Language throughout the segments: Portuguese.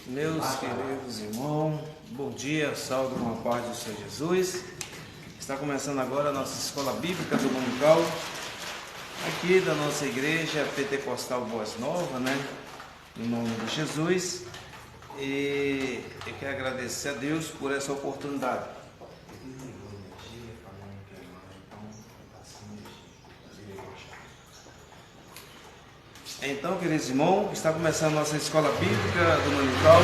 Meus queridos irmãos, bom dia, saúde com a paz do Senhor Jesus. Está começando agora a nossa escola bíblica dominical, aqui da nossa igreja Pentecostal Boas Novas, né? No nome de Jesus. E eu quero agradecer a Deus por essa oportunidade. Então, queridos irmãos, está começando a nossa escola bíblica dominical,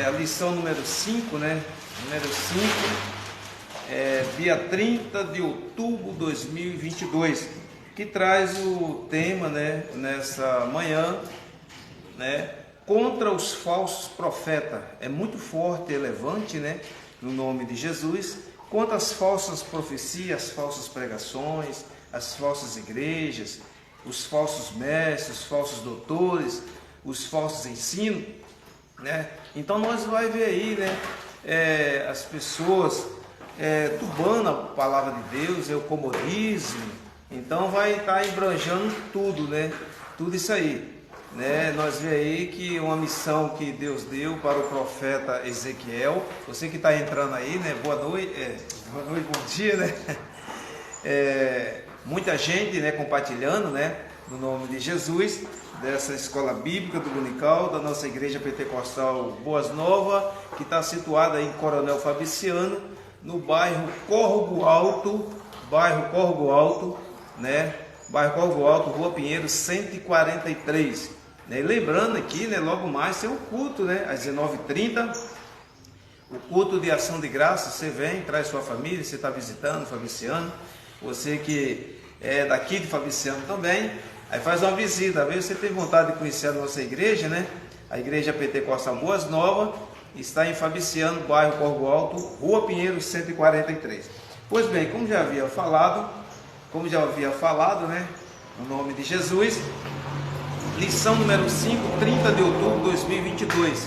a lição número 5, né? Número 5, dia 30 de outubro de 2022, que traz o tema, né, nessa manhã, né, contra os falsos profetas. É muito forte e relevante, né, no nome de Jesus, contra as falsas profecias, as falsas pregações, as falsas igrejas, os falsos mestres, os falsos doutores, os falsos ensinos, né? Então nós vai ver aí, né, as pessoas turbando a palavra de Deus, o comodismo. Então vai estar embranjando tudo, né? Tudo isso aí, né? Nós vê aí que uma missão que Deus deu para o profeta Ezequiel. Você que está entrando aí, né? Boa noite, bom dia, né? Muita gente, né, compartilhando, né, no nome de Jesus, dessa escola bíblica dominical da nossa igreja pentecostal Boas Novas, que está situada em Coronel Fabriciano, no bairro Córrego Alto, né, bairro Córrego Alto, Rua Pinheiro 143, né? E lembrando aqui, né, logo mais tem um culto, né, às 19h30, o culto de ação de graça. Você vem, traz sua família, você está visitando Fabriciano, você que é daqui de Fabriciano também, aí faz uma visita. Às vezes você tem vontade de conhecer a nossa igreja, né? A igreja Pentecostal Boas Novas está em Fabriciano, bairro Córrego Alto, Rua Pinheiro 143. Pois bem, como já havia falado, né, no nome de Jesus, lição número 5, 30 de outubro de 2022.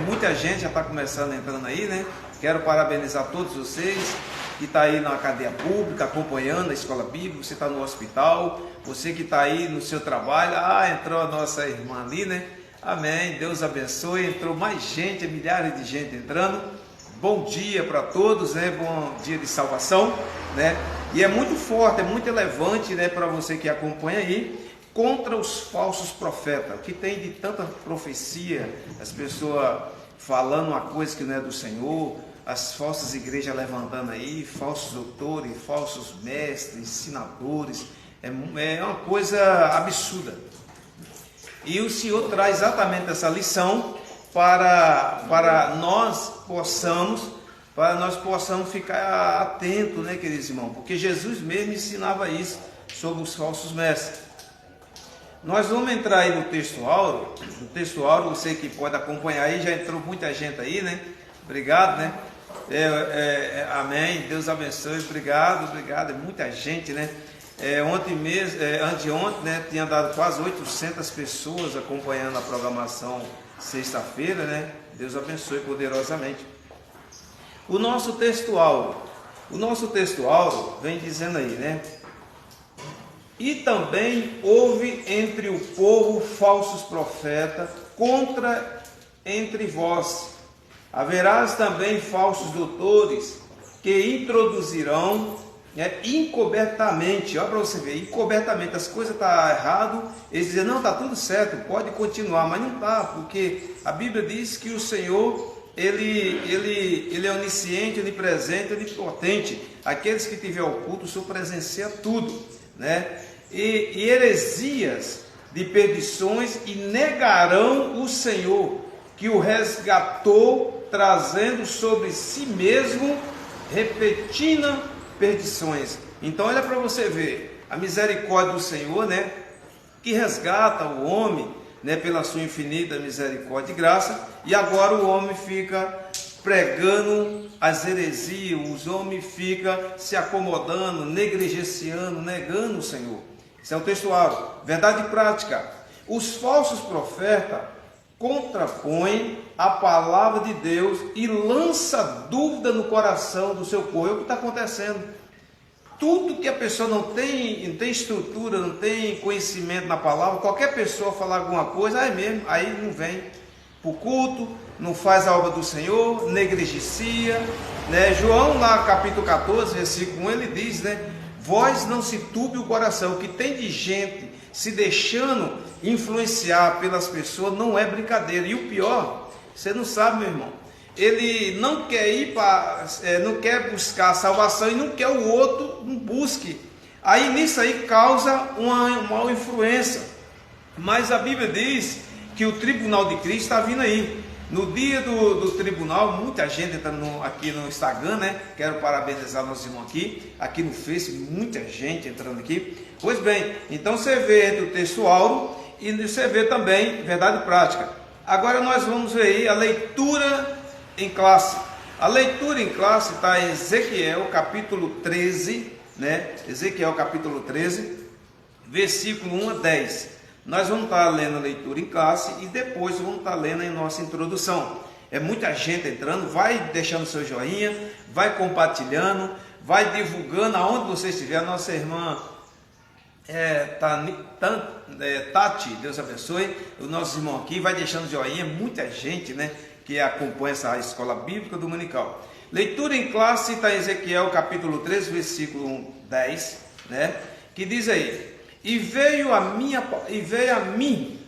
Muita gente já está começando entrando aí, né? Quero parabenizar todos vocês que está aí na cadeia pública, acompanhando a escola bíblica. Você está no hospital, você que está aí no seu trabalho. Entrou a nossa irmã ali, né? Amém, Deus abençoe. Entrou mais gente, milhares de gente entrando. Bom dia para todos, né? Bom dia de salvação, né? E é muito forte, é muito relevante, né, para você que acompanha aí, contra os falsos profetas. O que tem de tanta profecia, as pessoas falando uma coisa que não é do Senhor, as falsas igrejas levantando aí, falsos doutores, falsos mestres, ensinadores. É uma coisa absurda. E o Senhor traz exatamente essa lição para nós possamos ficar atentos, né, queridos irmãos? Porque Jesus mesmo ensinava isso sobre os falsos mestres. Nós vamos entrar aí no texto áureo. Você que pode acompanhar aí, já entrou muita gente aí, né? Obrigado, né? Amém, Deus abençoe, obrigado, muita gente, né? Anteontem, né, tinha dado quase 800 pessoas acompanhando a programação sexta-feira, né? Deus abençoe poderosamente. O nosso texto áureo vem dizendo aí, né? E também houve entre o povo falsos profetas entre vós. Haverás também falsos doutores que introduzirão, né, encobertamente. Olha para você ver, encobertamente, as coisas estão erradas. Eles dizem, não, está tudo certo, pode continuar, mas não está, porque a Bíblia diz que o Senhor, Ele é onisciente, onipresente, onipotente. Aqueles que tiver oculto, o Senhor presencia tudo, né? E heresias de perdições, e negarão o Senhor, que o resgatou, trazendo sobre si mesmo repetidas perdições. Então olha para você ver a misericórdia do Senhor, né, que resgata o homem, né, pela sua infinita misericórdia e graça. E agora o homem fica pregando as heresias, o homem fica se acomodando, negligenciando, negando o Senhor. Isso é o textuário, verdade prática. Os falsos profetas contrapõem a palavra de Deus e lança dúvida no coração do seu povo. É o que está acontecendo. tudo que a pessoa não tem estrutura, não tem conhecimento na palavra, qualquer pessoa falar alguma coisa, aí mesmo, aí não vem para o culto, não faz a obra do Senhor, negligencia, né? João lá capítulo 14, versículo 1, ele diz, né? Vós não se turbe o coração. O que tem de gente se deixando influenciar pelas pessoas não é brincadeira. E o pior, você não sabe, meu irmão, ele não quer ir para, não quer buscar a salvação e não quer o outro não busque. Aí nisso aí causa uma mal influência. Mas a Bíblia diz que o tribunal de Cristo está vindo aí. No dia do tribunal, muita gente entrando aqui no Instagram, né? Quero parabenizar nossos irmãos aqui no Face, muita gente entrando aqui. Pois bem, então você vê do texto áureo e você vê também verdade prática. Agora nós vamos ver aí a leitura em classe. A leitura em classe está em Ezequiel capítulo 13, né? Ezequiel capítulo 13, versículo 1 a 10. Nós vamos estar lendo a leitura em classe e depois vamos estar lendo em nossa introdução. É muita gente entrando, vai deixando seu joinha, vai compartilhando, vai divulgando aonde você estiver. A nossa irmã Tati, Deus abençoe, o nosso irmão aqui, vai deixando joinha, muita gente, né, que acompanha essa escola bíblica dominical. Leitura em classe está em Ezequiel capítulo 13, versículo 10, né, que diz aí: E veio a mim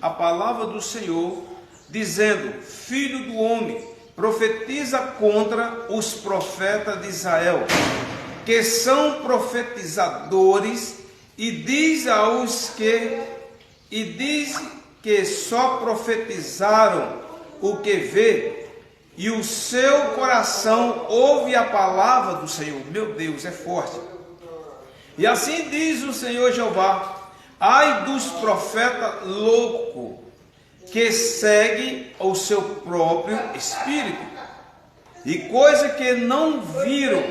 a palavra do Senhor, dizendo: Filho do homem, profetiza contra os profetas de Israel, que são profetizadores, e diz que só profetizaram o que vê, e o seu coração ouve a palavra do Senhor. Meu Deus, é forte. E assim diz o Senhor Jeová: ai dos profetas loucos, que seguem o seu próprio espírito, e coisa que não viram.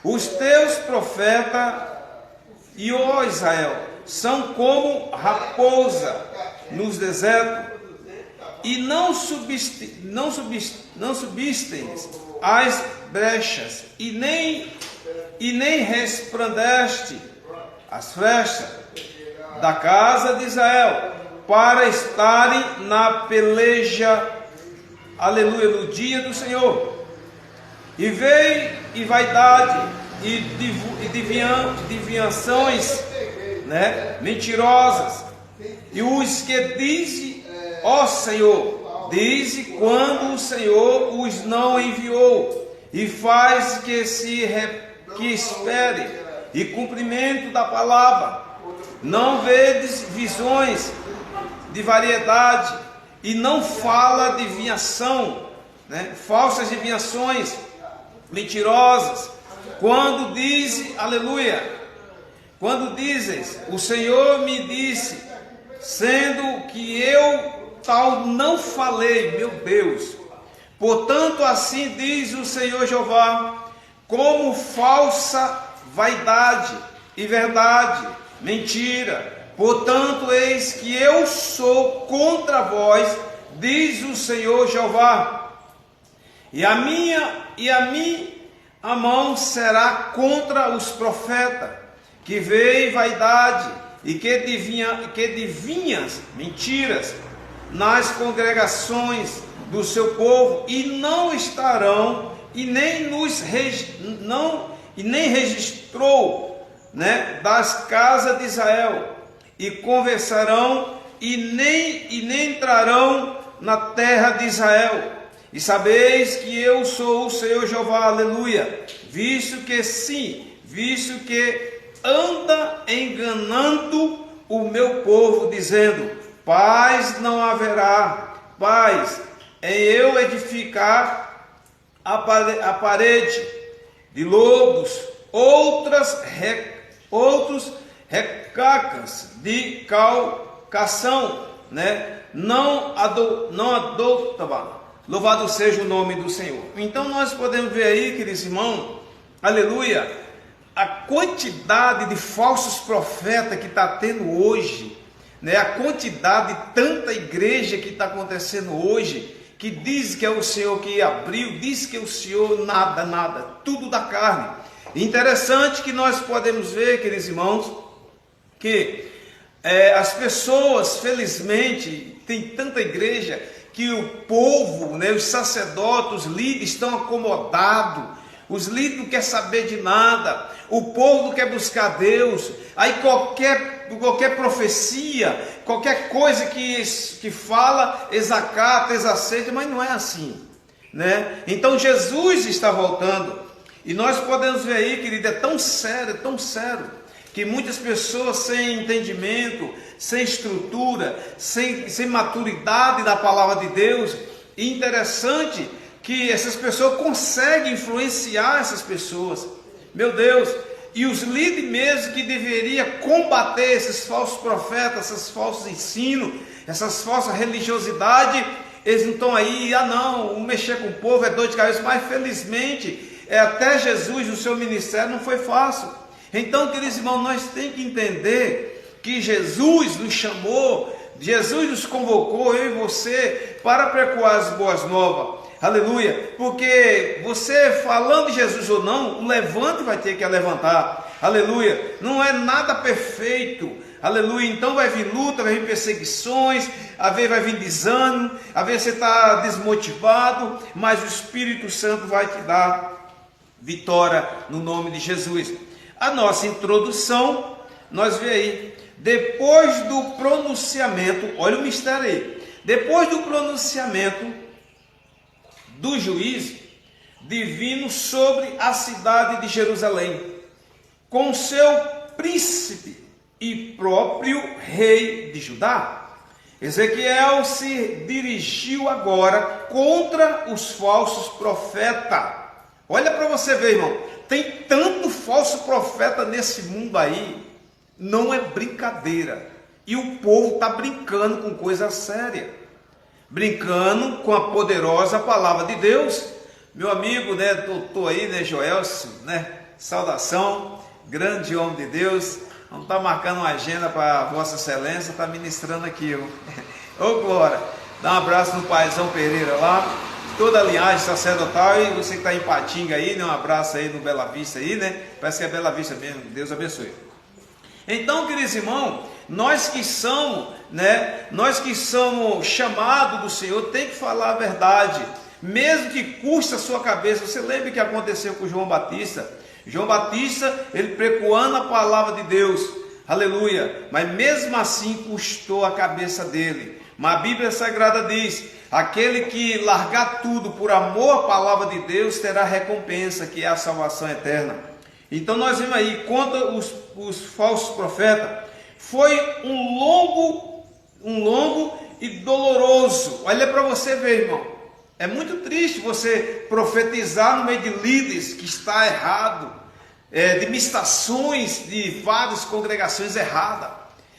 Os teus profetas, e ó Israel, são como raposa nos desertos, e não subsistem as brechas, e nem resplandece as frestas da casa de Israel, para estarem na peleja, aleluia, no dia do Senhor. E veio e vaidade e divinações, né, mentirosas, e os que dizem: ó Senhor, diz quando o Senhor os não enviou, e faz que espere e cumprimento da palavra. Não vedes visões de variedade, e não fala adivinhação, né? Falsas adivinhações, mentirosas. Quando diz, aleluia, quando dizes: o Senhor me disse, sendo que eu tal não falei. Meu Deus. Portanto, assim diz o Senhor Jeová: como falsa vaidade e verdade, mentira. Portanto, eis que eu sou contra vós, diz o Senhor Jeová. E a mão será contra os profetas que veem vaidade e que adivinham mentiras nas congregações do seu povo, e não estarão, e nem registrou, né, das casas de Israel, e conversarão, e nem entrarão na terra de Israel. E sabeis que eu sou o Senhor Jeová, aleluia, visto que anda enganando o meu povo, dizendo: paz não haverá, paz em eu edificar a parede de lobos, outros recacas de calcação, né? Não adotava. Louvado seja o nome do Senhor. Então nós podemos ver aí, queridos irmãos, aleluia, a quantidade de falsos profetas que está tendo hoje, né? A quantidade de tanta igreja que está acontecendo hoje, que diz que é o Senhor que abriu, diz que é o Senhor nada, tudo da carne. Interessante que nós podemos ver, queridos irmãos, que as pessoas, felizmente, tem tanta igreja que o povo, né, os sacerdotes, os líderes estão acomodados, os líderes não querem saber de nada, o povo não quer buscar Deus, aí qualquer profecia, qualquer coisa que fala, eles acatam, eles aceitam, mas não é assim, né? Então Jesus está voltando, e nós podemos ver aí, querido, é tão sério, que muitas pessoas sem entendimento, sem estrutura, sem maturidade da palavra de Deus, e interessante que essas pessoas conseguem influenciar essas pessoas, meu Deus, e os líderes mesmo que deveriam combater esses falsos profetas, esses falsos ensinos, essas falsas religiosidades, eles não estão aí, não mexer com o povo é dor de cabeça, mas felizmente, até Jesus, o seu ministério não foi fácil. Então, queridos irmãos, nós temos que entender que Jesus nos chamou, Jesus nos convocou, eu e você, para pregoar as boas novas, aleluia, porque você falando de Jesus ou não, o levante vai ter que levantar, aleluia, não é nada perfeito, aleluia, então vai vir luta, vai vir perseguições, às vezes vai vir desânimo, às vezes você está desmotivado, mas o Espírito Santo vai te dar vitória no nome de Jesus. A nossa introdução, nós vemos aí, depois do pronunciamento, olha o mistério aí, depois do pronunciamento do juízo divino sobre a cidade de Jerusalém, com seu príncipe e próprio rei de Judá, Ezequiel se dirigiu agora contra os falsos profetas. Olha para você ver, irmão, tem tanto falso profeta nesse mundo aí, não é brincadeira, e o povo está brincando com coisa séria, brincando com a poderosa palavra de Deus. Meu amigo, né, doutor aí, né, Joelcio, né, saudação, grande homem de Deus, vamos estar marcando uma agenda para Vossa Excelência, está ministrando aqui, ô glória, dá um abraço no paizão Pereira lá, toda a linhagem sacerdotal, e você que está em Patinga aí, né, um abraço aí no Bela Vista aí, né, parece que é Bela Vista mesmo, Deus abençoe. Então, queridos irmãos, nós que somos chamados do Senhor, tem que falar a verdade, mesmo que custe a sua cabeça. Você lembra o que aconteceu com João Batista? João Batista, ele pregoando a palavra de Deus, aleluia, mas mesmo assim custou a cabeça dele. Mas a Bíblia Sagrada diz, aquele que largar tudo por amor à palavra de Deus, terá recompensa, que é a salvação eterna. Então nós vemos aí, contra os falsos profetas, foi um longo e doloroso. Olha para você ver, irmão, é muito triste você profetizar no meio de líderes que está errado, de ministrações de várias congregações erradas,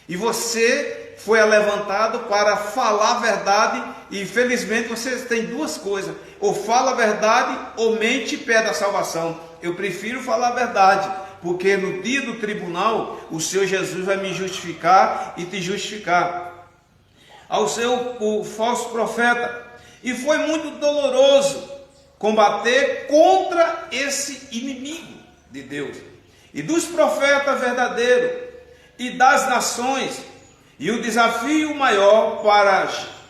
e você foi levantado para falar a verdade, e infelizmente você tem duas coisas, ou fala a verdade ou mente e perde a salvação. Eu prefiro falar a verdade, porque no dia do tribunal o Senhor Jesus vai me justificar e te justificar. O falso profeta, e foi muito doloroso combater contra esse inimigo de Deus e dos profetas verdadeiros e das nações. E o desafio maior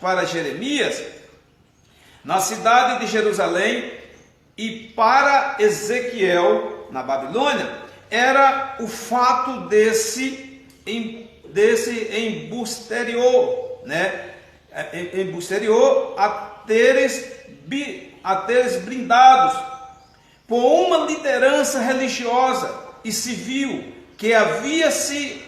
para Jeremias na cidade de Jerusalém e para Ezequiel na Babilônia era o fato desse embusterior, né? Embusterior a teres blindados por uma liderança religiosa e civil que havia se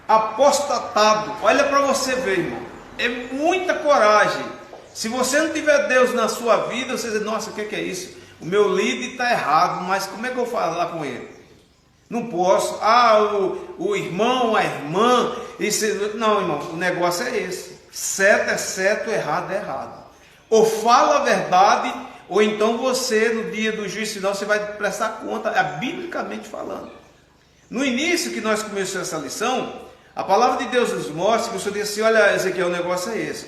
apostatado. Olha para você ver, irmão, é muita coragem. Se você não tiver Deus na sua vida, você diz, nossa, o que é isso? O meu líder está errado, mas como é que eu vou falar com ele? Não posso. O irmão, a irmã, não, irmão, o negócio é esse. Certo é certo, errado é errado. Ou fala a verdade, ou então você, no dia do juízo final, você vai prestar conta, biblicamente falando. No início que nós começamos essa lição, a palavra de Deus nos mostra que o Senhor disse assim, olha, Ezequiel, o negócio é esse.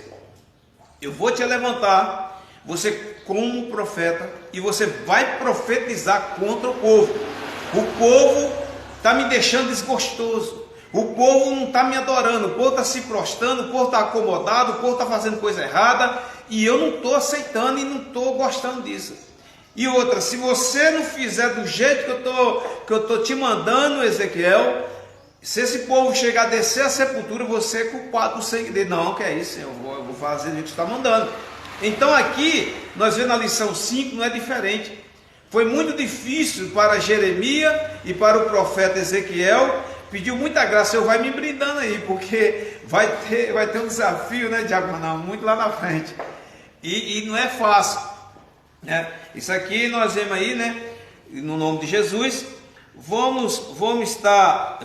Eu vou te levantar, você como profeta, e você vai profetizar contra o povo. O povo está me deixando desgostoso. O povo não está me adorando. O povo está se prostrando. O povo está acomodado. O povo está fazendo coisa errada. E eu não estou aceitando e não estou gostando disso. E outra, se você não fizer do jeito que eu estou te mandando, Ezequiel, se esse povo chegar a descer a sepultura, você é culpado do sangue dele. Não, que é isso, Senhor, eu vou fazer o que você está mandando. Então aqui, nós vemos na lição 5, não é diferente. Foi muito difícil para Jeremias e para o profeta Ezequiel. Pediu muita graça. Senhor, vai me brindando aí, porque vai ter um desafio, né, diagonal, muito lá na frente. E não é fácil, né? Isso aqui nós vemos aí, né, no nome de Jesus. Vamos estar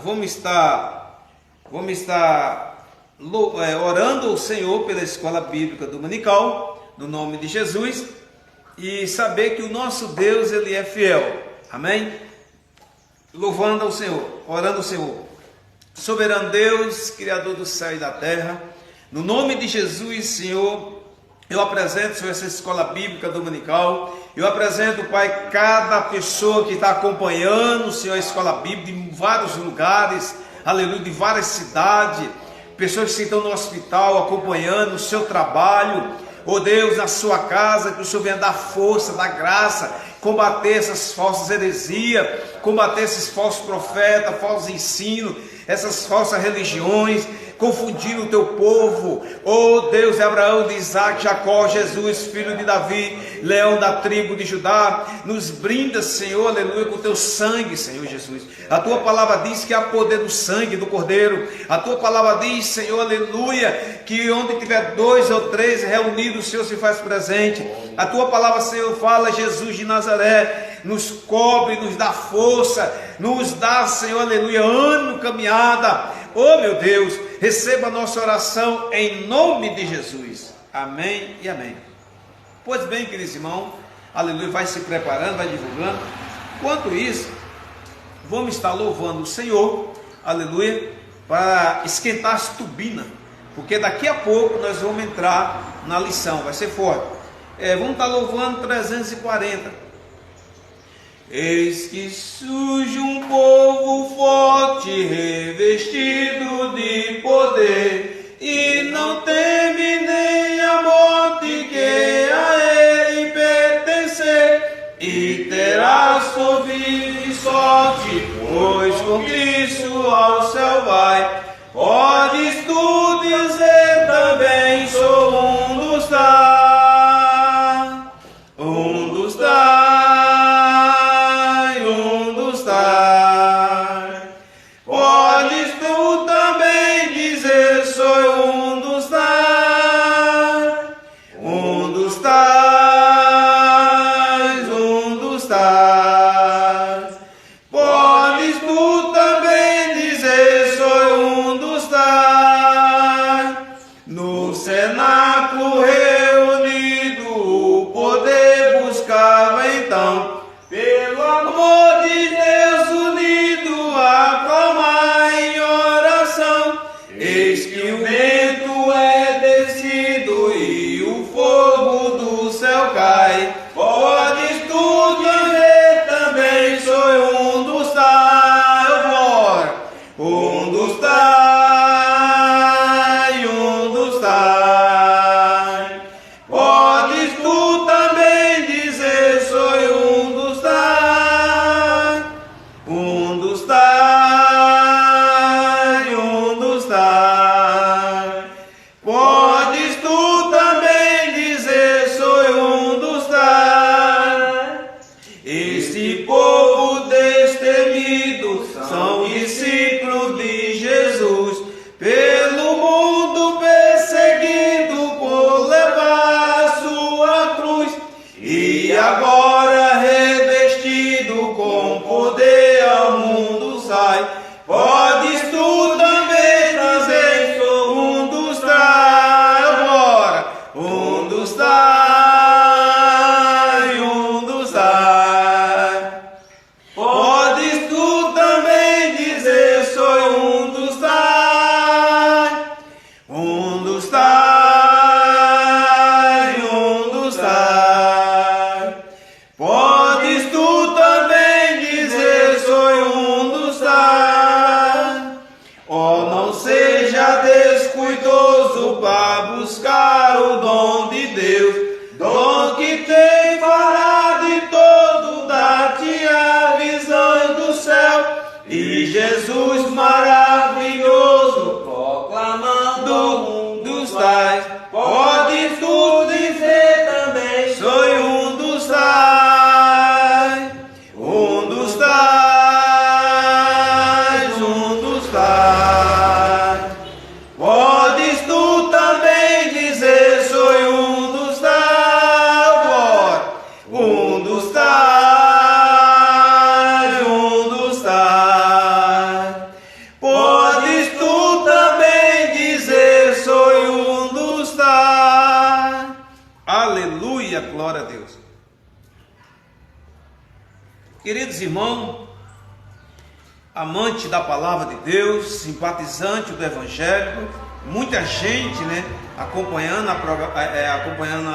orando ao Senhor pela escola bíblica dominical, no nome de Jesus, e saber que o nosso Deus, Ele é fiel, amém? Louvando ao Senhor, orando ao Senhor. Soberano Deus, Criador do céu e da terra, no nome de Jesus, Senhor, eu apresento, Senhor, essa escola bíblica dominical. Eu apresento, Pai, cada pessoa que está acompanhando, Senhor, a escola bíblica em vários lugares, aleluia, de várias cidades, pessoas que estão no hospital acompanhando o seu trabalho, oh Deus, na sua casa, que o Senhor venha dar força, dar graça, combater essas falsas heresias, combater esses falsos profetas, falsos ensinos, essas falsas religiões, confundindo o teu povo, oh Deus de Abraão, de Isaac, Jacó, Jesus, filho de Davi, leão da tribo de Judá, nos brinda, Senhor, aleluia, com o teu sangue, Senhor Jesus. A tua palavra diz que há poder do sangue do Cordeiro. A tua palavra diz, Senhor, aleluia, que onde tiver 2 ou 3 reunidos, o Senhor se faz presente. A tua palavra, Senhor, fala, Jesus de Nazaré, nos cobre, nos dá força, nos dá, Senhor, aleluia, ânimo, caminhada. Oh meu Deus, receba a nossa oração em nome de Jesus. Amém e amém. Pois bem, queridos irmãos, aleluia, vai se preparando, vai divulgando. Enquanto isso, vamos estar louvando o Senhor, aleluia, para esquentar as turbinas, porque daqui a pouco nós vamos entrar na lição, vai ser forte. Vamos estar louvando 340. Eis que surge um povo forte, revestido de poder, e não teme nem a morte que a ele pertencer, e terás por vida e sorte, pois com Cristo ao céu vai. Podes tu dizer também, sou um dos tais, um dos tais. Podes tu e Jesus maravilhoso, proclamando um dos tais. Podes tu dizer também, sou um dos tais, um dos tais, um dos tais. Podes tu também dizer, sou um dos tais, um dos tais, um dos tais. Podes tu também dizer, sou um dos tais. Aleluia, glória a Deus. Queridos irmãos, amante da palavra de Deus, simpatizante do Evangelho, muita gente, acompanhando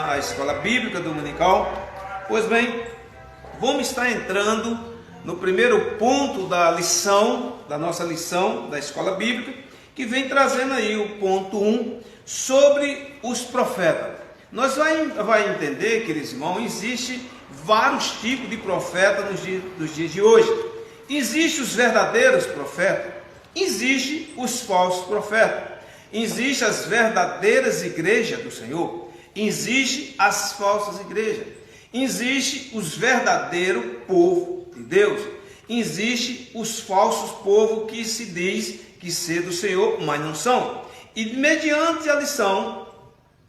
a escola bíblica dominical. Pois bem, vamos estar entrando no primeiro ponto da nossa lição da escola bíblica, que vem trazendo aí o ponto 1 sobre os profetas. Nós vai entender, queridos irmãos, existe vários tipos de profetas nos dias de hoje. Existem os verdadeiros profetas, existem os falsos profetas, existem as verdadeiras igrejas do Senhor, existem as falsas igrejas, existem os verdadeiros povo de Deus, existem os falsos povos que se diz que ser do Senhor, mas não são. E mediante a lição,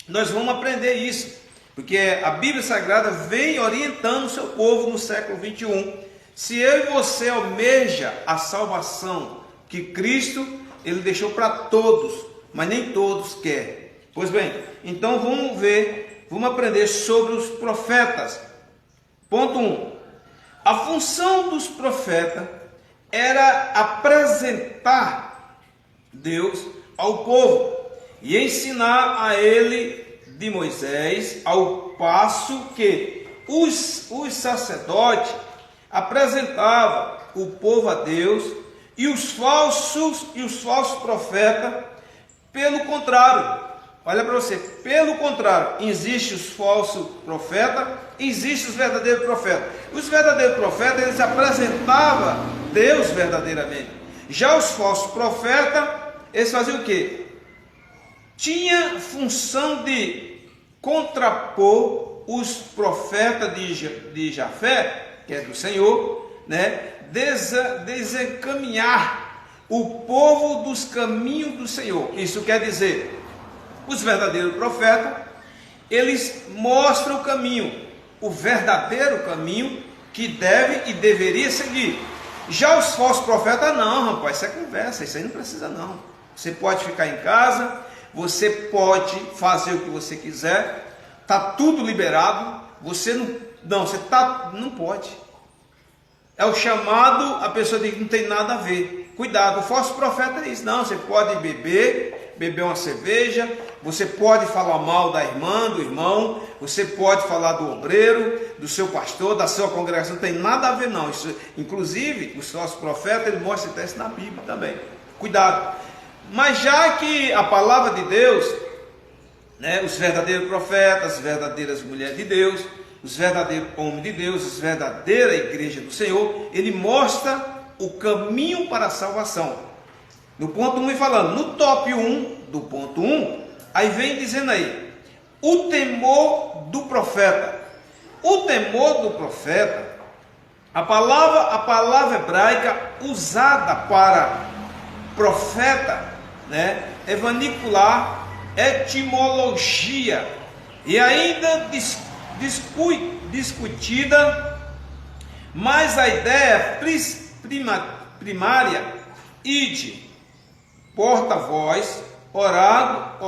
nós vamos aprender isso, porque a Bíblia Sagrada vem orientando o seu povo no século 21. Se eu e você almeja a salvação que Cristo, Ele deixou para todos, mas nem todos querem. Pois bem, então vamos aprender sobre os profetas. Ponto 1. A função dos profetas era apresentar Deus ao povo e ensinar a ele de Moisés, ao passo que os sacerdotes apresentavam o povo a Deus, e os falsos profetas, pelo contrário. Olha para você, pelo contrário, existem os falsos profetas, existem os verdadeiros profetas. Os verdadeiros profetas, eles apresentavam Deus verdadeiramente. Já os falsos profetas, eles faziam o quê? Tinha função de contrapor os profetas de Jafé, que é do Senhor, desencaminhar o povo dos caminhos do Senhor. Isso quer dizer, os verdadeiros profetas, eles mostram o caminho, o verdadeiro caminho que deve e deveria seguir. Já os falsos profetas, não, rapaz, isso é conversa, isso aí não precisa não. Você pode ficar em casa, você pode fazer o que você quiser, está tudo liberado, você não pode. É o chamado, a pessoa diz que não tem nada a ver. Cuidado, o falso profeta é isso. Não, você pode beber uma cerveja, você pode falar mal da irmã, do irmão, você pode falar do obreiro, do seu pastor, da sua congregação, não tem nada a ver não. Isso, inclusive, os falsos profetas, ele mostra isso na Bíblia também. Cuidado. Mas já que a palavra de Deus, os verdadeiros profetas, as verdadeiras mulheres de Deus, os verdadeiros homens de Deus, as verdadeiras igrejas do Senhor, ele mostra o caminho para a salvação. No ponto 1 falando, no top 1 do ponto 1, aí vem dizendo aí, o temor do profeta. O temor do profeta, a palavra hebraica usada para profeta, é vanicular, etimologia, e ainda discutida, mas a ideia primária, ide, porta-voz, orado,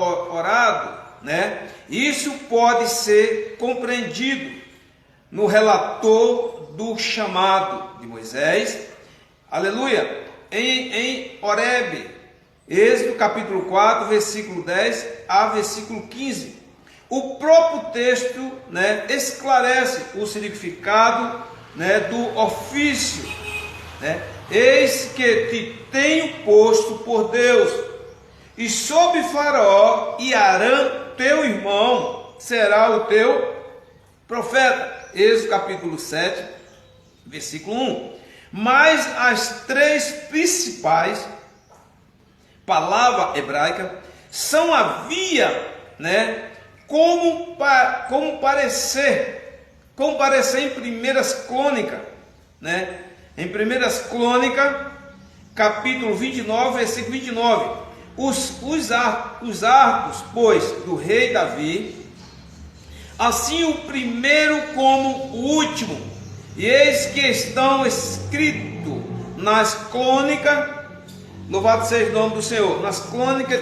isso pode ser compreendido no relator do chamado de Moisés, aleluia, em Horebe, Êxodo capítulo 4, versículo 10 a versículo 15. O próprio texto esclarece o significado do ofício. Eis que te tenho posto por Deus, e sob Faraó e Arã, teu irmão, será o teu profeta. Êxodo capítulo 7, versículo 1. Mas as três principais palavras hebraicas são a via, né, como parecer em Primeiras Crônicas, né? Em Primeiras Crônicas, capítulo 29, versículo 29. Os arcos, pois, do rei Davi, assim o primeiro como o último, e eis que estão escritos nas crônicas, louvado seja o nome do Senhor, nas crônicas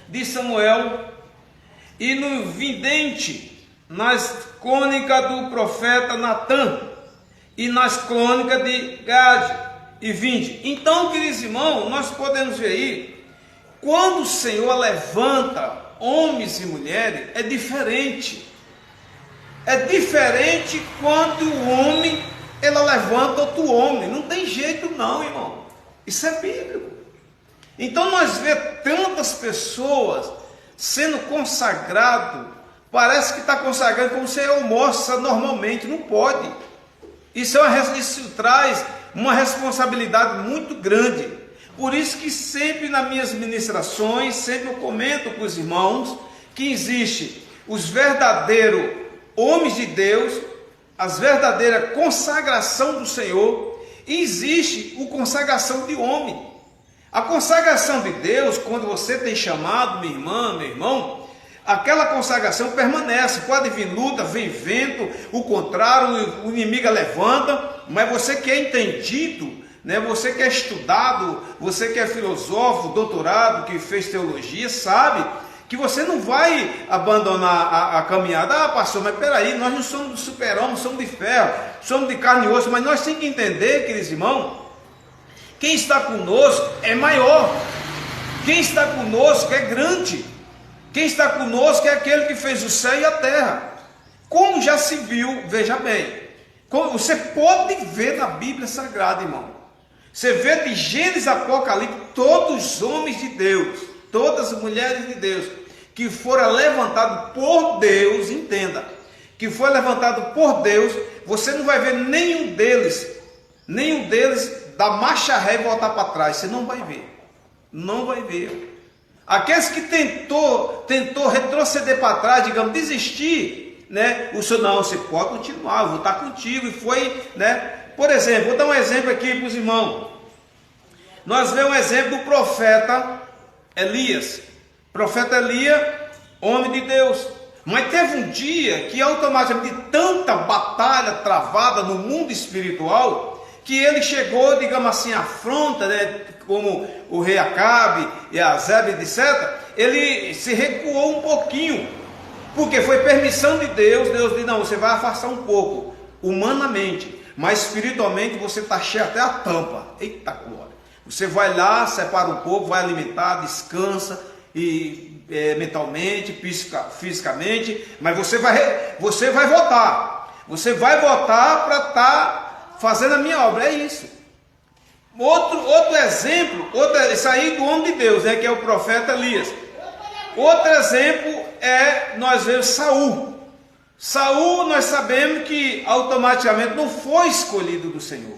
de Samuel, e no vidente, nas crônicas do profeta Natã, e nas crônicas de Gade e Vinde. Então, queridos irmãos, nós podemos ver aí, quando o Senhor levanta homens e mulheres, é diferente. É diferente quando o homem, ela levanta outro homem. Não tem jeito não, irmão. Isso é bíblico. Então nós vemos tantas pessoas sendo consagrado, parece que está consagrando como você almoça normalmente, não pode. Isso traz uma responsabilidade muito grande. Por isso que sempre nas minhas ministrações, sempre eu comento com os irmãos, que existe os verdadeiros homens de Deus, as verdadeiras consagração do Senhor, e existe a consagração de homem. A consagração de Deus, quando você tem chamado, minha irmã, meu irmão, aquela consagração permanece. Pode vir luta, vem vento, o contrário, o inimigo levanta, mas você que é entendido, né? Você que é estudado, você que é filósofo, doutorado, que fez teologia, sabe que você não vai abandonar a caminhada. Ah, pastor, mas peraí, nós não somos do super-homem, somos de ferro, somos de carne e osso, mas nós temos que entender, queridos irmãos, quem está conosco é maior, quem está conosco é grande, quem está conosco é aquele que fez o céu e a terra. Como já se viu, veja bem, você pode ver na Bíblia Sagrada, irmão, você vê de Gênesis a Apocalipse, todos os homens de Deus, todas as mulheres de Deus, que foram levantados por Deus, entenda, que foi levantado por Deus, você não vai ver nenhum deles dar marcha ré e voltar para trás, você não vai ver. Aqueles que tentou retroceder para trás, digamos, desistir, né? O senhor, não, você pode continuar, eu vou estar contigo, e foi, né? Por exemplo, vou dar um exemplo aqui para os irmãos. Nós vemos um exemplo do profeta Elias. Profeta Elias, homem de Deus. Mas teve um dia que automaticamente, de tanta batalha travada no mundo espiritual, que ele chegou, digamos assim, à afronta, né, como o rei Acabe e a Zebe, etc. Ele se recuou um pouquinho, porque foi permissão de Deus. Deus disse, não, você vai afastar um pouco, humanamente, mas espiritualmente você está cheio até a tampa. Eita glória! Você vai lá, separa um pouco, vai alimentar, descansa, e mentalmente, fisicamente, mas você vai votar. Você vai votar para estar fazendo a minha obra, é isso. Outro exemplo, isso aí do homem de Deus, né, que é o profeta Elias. Outro exemplo é, nós vemos Saul. Saul, nós sabemos que automaticamente não foi escolhido do Senhor,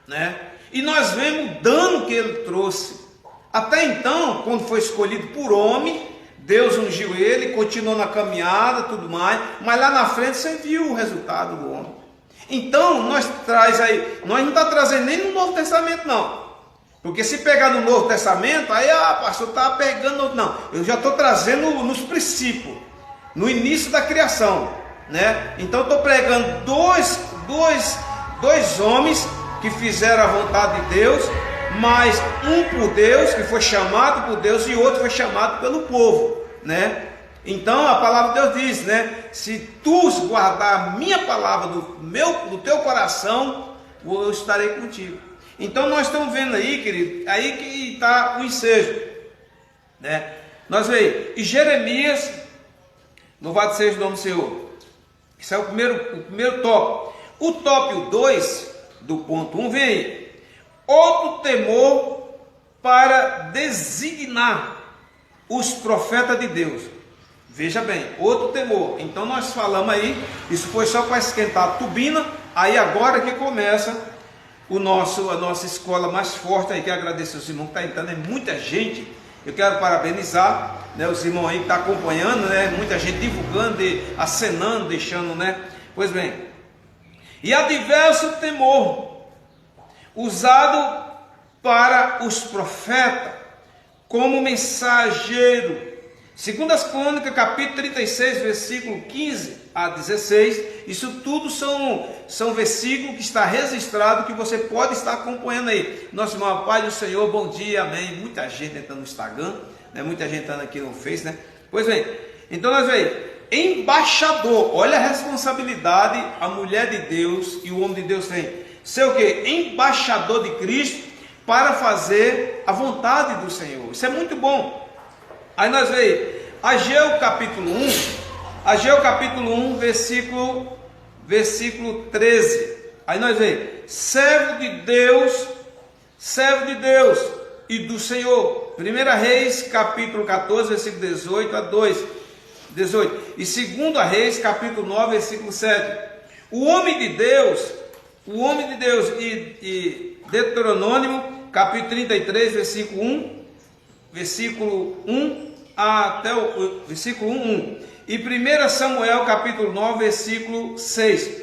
né? E nós vemos o dano que ele trouxe. Até então, quando foi escolhido por homem, Deus ungiu ele, continuou na caminhada, tudo mais, mas lá na frente você viu o resultado do homem. Então, nós não está trazendo nem no Novo Testamento, não. Porque se pegar no Novo Testamento, aí, pastor, está pegando, não. Eu já estou trazendo nos princípios, no início da criação, né? Então, estou pregando dois homens que fizeram a vontade de Deus, mas um por Deus, que foi chamado por Deus, e outro foi chamado pelo povo, né? Então a palavra de Deus diz, né? Se tu guardar a minha palavra do teu coração, eu estarei contigo. Então nós estamos vendo aí, querido, aí que está o ensejo, né? Nós vemos, e Jeremias, louvado seja o nome do Senhor. Esse é o primeiro tópico. O tópico 2, do ponto 1, vem aí. Outro temor para designar os profetas de Deus. Veja bem, outro temor. Então nós falamos aí, isso foi só para esquentar a turbina. Aí agora que começa a nossa escola mais forte. Aí que agradecer os irmãos que estão entrando, é muita gente. Eu quero parabenizar, né, os irmãos aí que estão acompanhando, né, muita gente divulgando, acenando, deixando, né. Pois bem, e há diverso temor usado para os profetas como mensageiro. Segundo as Crônicas, capítulo 36, versículo 15 a 16, isso tudo são versículos que está registrado, que você pode estar acompanhando aí. Nosso irmão, Pai do Senhor, bom dia, amém. Muita gente entrando no Instagram, né? Muita gente entrando aqui no Face, né? Pois bem, então nós vemos, embaixador, olha a responsabilidade a mulher de Deus e o homem de Deus tem. Ser o quê? Embaixador de Cristo para fazer a vontade do Senhor. Isso é muito bom. Aí nós vemos Ageu capítulo 1, versículo 13. Aí nós vemos, servo de Deus e do Senhor. 1 Reis capítulo 14, versículo 18 a 18. E 2 Reis capítulo 9, versículo 7. O homem de Deus e Deuteronômio capítulo 33, versículo 1 até o versículo 1. E 1 Samuel capítulo 9, versículo 6.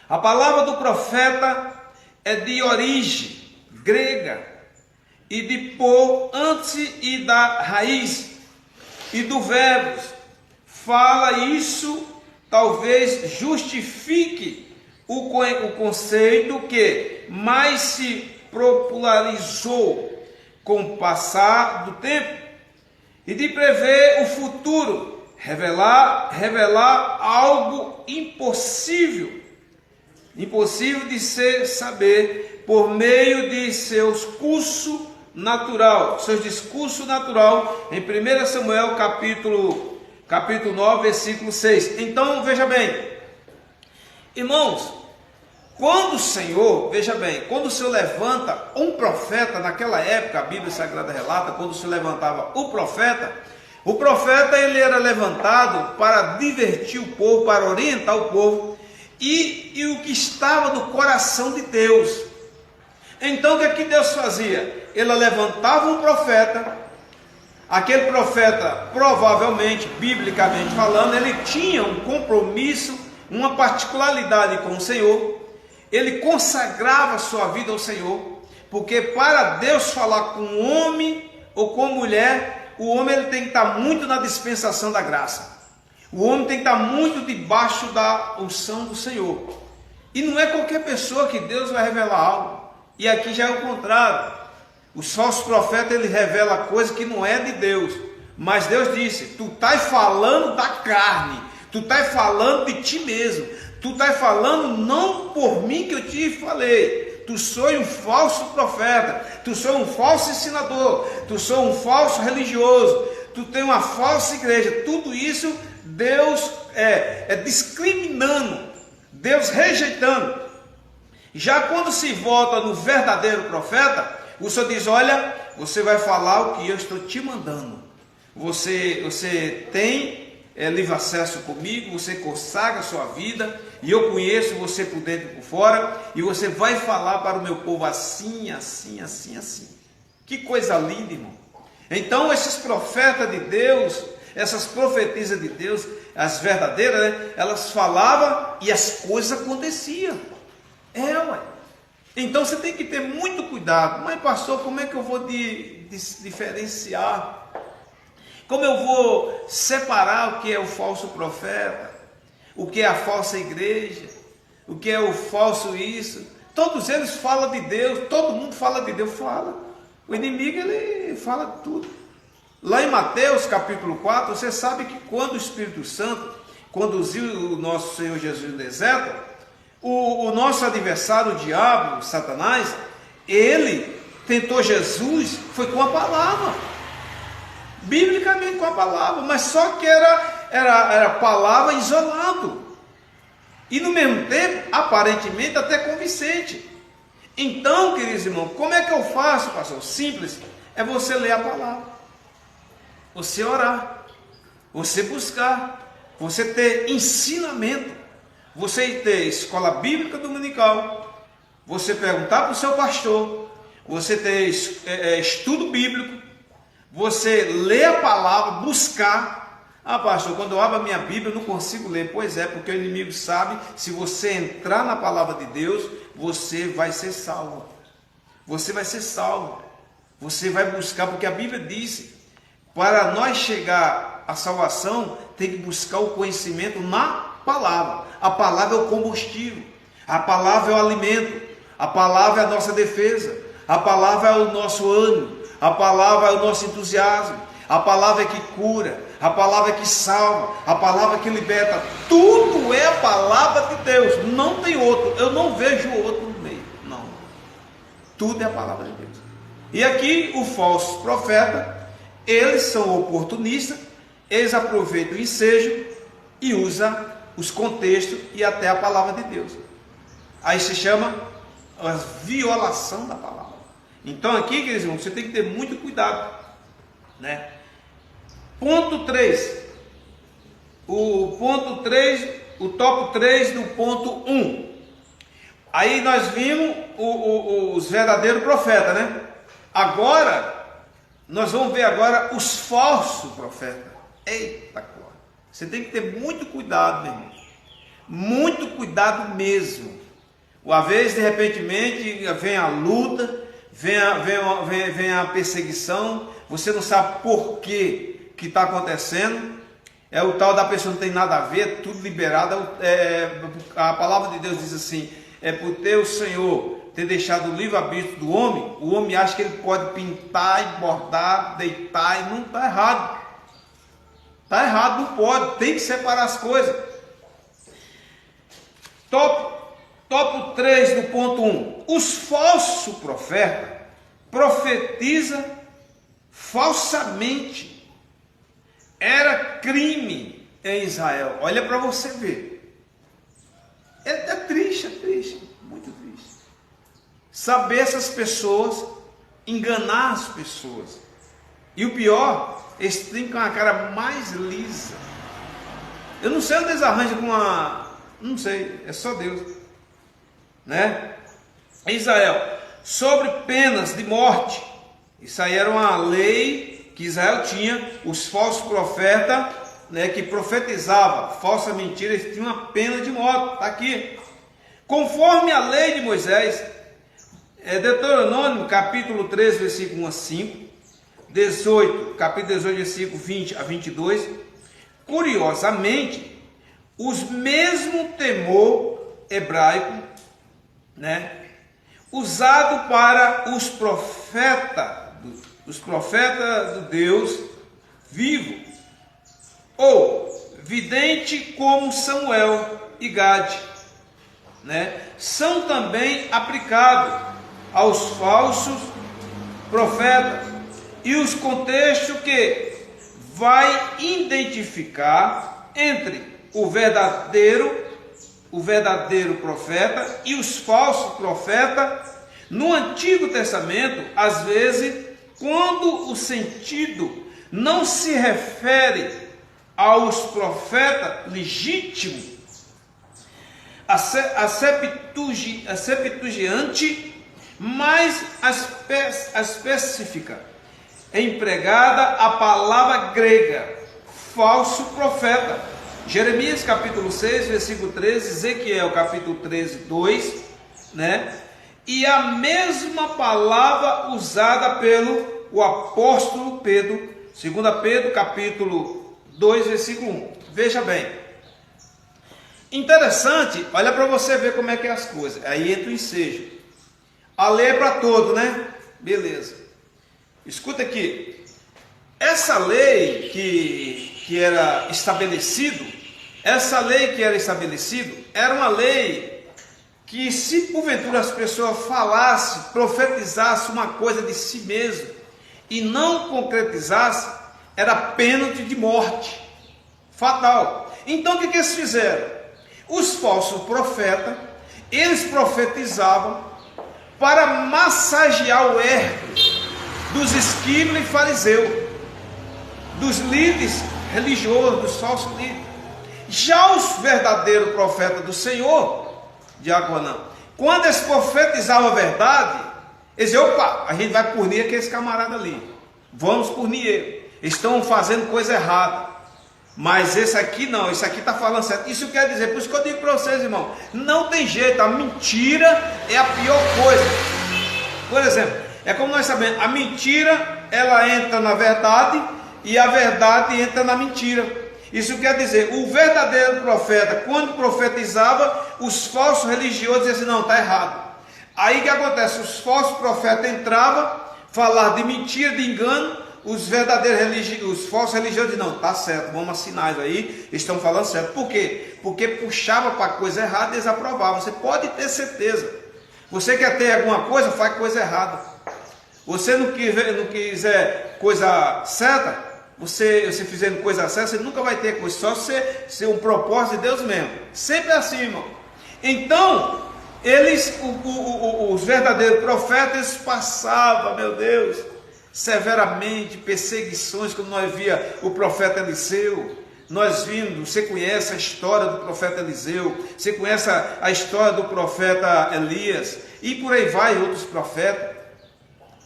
A palavra do profeta é de origem grega, e de por antes e da raiz, e do verbo. Fala isso, talvez justifique o conceito que mais se popularizou com o passar do tempo, e de prever o futuro, revelar algo impossível de se saber por meio de seus discursos natural, em 1 Samuel capítulo 9, versículo 6. Então veja bem, irmãos, quando o Senhor levanta um profeta, naquela época a Bíblia Sagrada relata, quando o Senhor levantava o profeta ele era levantado para divertir o povo, para orientar o povo, e o que estava no coração de Deus. Então o que Deus fazia? Ele levantava um profeta, aquele profeta provavelmente, biblicamente falando, ele tinha um compromisso, uma particularidade com o Senhor, ele consagrava sua vida ao Senhor, porque para Deus falar com um homem ou com mulher, o homem ele tem que estar muito na dispensação da graça, o homem tem que estar muito debaixo da unção do Senhor, e não é qualquer pessoa que Deus vai revelar algo, e aqui já é o contrário. Os falsos profetas ele revela coisa que não é de Deus, mas Deus disse, tu estás falando da carne, tu estás falando de ti mesmo, tu estás falando não por mim que eu te falei. Tu sois um falso profeta, tu sois um falso ensinador, tu sois um falso religioso, tu tem uma falsa igreja. Tudo isso Deus é discriminando, Deus rejeitando. Já quando se volta no verdadeiro profeta, o Senhor diz, olha, você vai falar o que eu estou te mandando. Você tem livre acesso comigo, você consagra a sua vida, e eu conheço você por dentro e por fora, e você vai falar para o meu povo assim, assim, assim, assim. Que coisa linda, irmão. Então esses profetas de Deus, essas profetisas de Deus, as verdadeiras, né, elas falavam e as coisas aconteciam. Ué. Então você tem que ter muito cuidado. Mas pastor, como é que eu vou diferenciar? Como eu vou separar o que é o falso profeta, o que é a falsa igreja, o que é o falso isso? Todos eles falam de Deus, todo mundo fala de Deus, fala. O inimigo ele fala tudo. Lá em Mateus capítulo 4, você sabe que quando o Espírito Santo conduziu o nosso Senhor Jesus no deserto, o nosso adversário, o diabo, Satanás, ele tentou Jesus, foi com a palavra. Biblicamente com a palavra, mas só que era palavra isolado, e no mesmo tempo, aparentemente até convincente. Então, queridos irmãos, como é que eu faço, pastor? Simples, é você ler a palavra, você orar, Você buscar, você ter ensinamento, você ter escola bíblica dominical, você perguntar para o seu pastor, você ter estudo bíblico, você ler a palavra, buscar. Ah, pastor, quando eu abro a minha Bíblia eu não consigo ler. Pois é, porque o inimigo sabe, se você entrar na palavra de Deus, você vai ser salvo. Você vai ser salvo. Você vai buscar, porque a Bíblia diz, para nós chegar à salvação, tem que buscar o conhecimento na palavra. A palavra é o combustível, a palavra é o alimento, a palavra é a nossa defesa, a palavra é o nosso ânimo, a palavra é o nosso entusiasmo, a palavra é que cura, a palavra é que salva, a palavra é que liberta. Tudo é a palavra de Deus, não tem outro. Eu não vejo outro no meio, não. Tudo é a palavra de Deus. E aqui o falso profeta, eles são oportunistas, eles aproveitam o ensejo e usam os contextos e até a palavra de Deus. Aí se chama a violação da palavra. Então aqui, queridos irmãos, você tem que ter muito cuidado, né? Ponto 3. O ponto 3, o top 3 do ponto 1. Aí nós vimos os verdadeiros profetas, né? Agora, nós vamos ver agora os falsos profetas. Eita, glória. Você tem que ter muito cuidado, meu irmão. Muito cuidado mesmo. Uma vez, de repente, vem a luta, vem a perseguição, você não sabe por que está acontecendo. É o tal da pessoa não tem nada a ver, é tudo liberado. A palavra de Deus diz assim: é por ter o Senhor ter deixado o livre-arbítrio do homem, o homem acha que ele pode pintar e bordar, deitar, e não está errado. Está errado, não pode, tem que separar as coisas. Top 3 do ponto 1. Os falsos profetas profetizam falsamente. Era crime em Israel. Olha para você ver. É triste, muito triste. Saber essas pessoas, enganar as pessoas. E o pior, eles têm com a cara mais lisa. Eu não sei onde eles arranjam com uma... Não sei, é só Deus. Né? Israel, sobre penas de morte. Isso aí era uma lei que Israel tinha. Os falsos profetas, né, que profetizavam falsa mentira, eles tinham uma pena de morte. Está aqui. Conforme a lei de Moisés, Deuteronômio capítulo 13, versículo 1 a 5, capítulo 18, versículo 20 a 22. Curiosamente, os mesmos temor hebraico, né, usado para os profetas do Deus vivo, ou vidente como Samuel e Gade, né, são também aplicados aos falsos profetas, e os contextos que vai identificar entre o verdadeiro profeta e os falsos profetas. No Antigo Testamento, às vezes, quando o sentido não se refere aos profetas legítimos, a Septuaginta, mas a específica é empregada a palavra grega, falso profeta. Jeremias capítulo 6, versículo 13, Ezequiel capítulo 13, 2, né? E a mesma palavra usada pelo o apóstolo Pedro, 2 Pedro capítulo 2, versículo 1. Veja bem. Interessante, olha para você ver como é que é as coisas. Aí entra o ensejo. A lei é para todo, né? Beleza. Escuta aqui. Essa lei que era estabelecido, era uma lei que, se porventura as pessoas falassem, profetizassem uma coisa de si mesmo e não concretizassem, era pênalti de morte, fatal. Então o que eles fizeram? Os falsos profetas, eles profetizavam para massagear o ego dos escribas e fariseus, dos líderes religiosos, dos falsos líderes. Já os verdadeiros profetas do Senhor, Diácono Anã, quando eles profetizavam a verdade, eles diziam, opa, a gente vai punir aqueles camaradas ali, vamos punir eles, estão fazendo coisa errada, mas esse aqui não, esse aqui está falando certo. Isso quer dizer, por isso que eu digo para vocês, irmão, não tem jeito, a mentira é a pior coisa. Por exemplo, é como nós sabemos, a mentira, ela entra na verdade, e a verdade entra na mentira. Isso quer dizer, o verdadeiro profeta, quando profetizava, os falsos religiosos diziam assim, não, está errado. Aí o que acontece? Os falsos profetas entravam, falavam de mentira, de engano, os verdadeiros religiosos, os falsos religiosos diziam, não, está certo, vamos assinar isso aí, estão falando certo. Por quê? Porque puxava para a coisa errada e eles aprovavam. Você pode ter certeza. Você quer ter alguma coisa, faz coisa errada. Você não quiser coisa certa, você fazendo coisa certa, você nunca vai ter coisa, só você ser um propósito de Deus mesmo. Sempre assim, irmão. Então, os verdadeiros profetas passavam, meu Deus, severamente, perseguições, como nós via o profeta Eliseu. Nós vimos, você conhece a história do profeta Eliseu, você conhece a história do profeta Elias, e por aí vai outros profetas.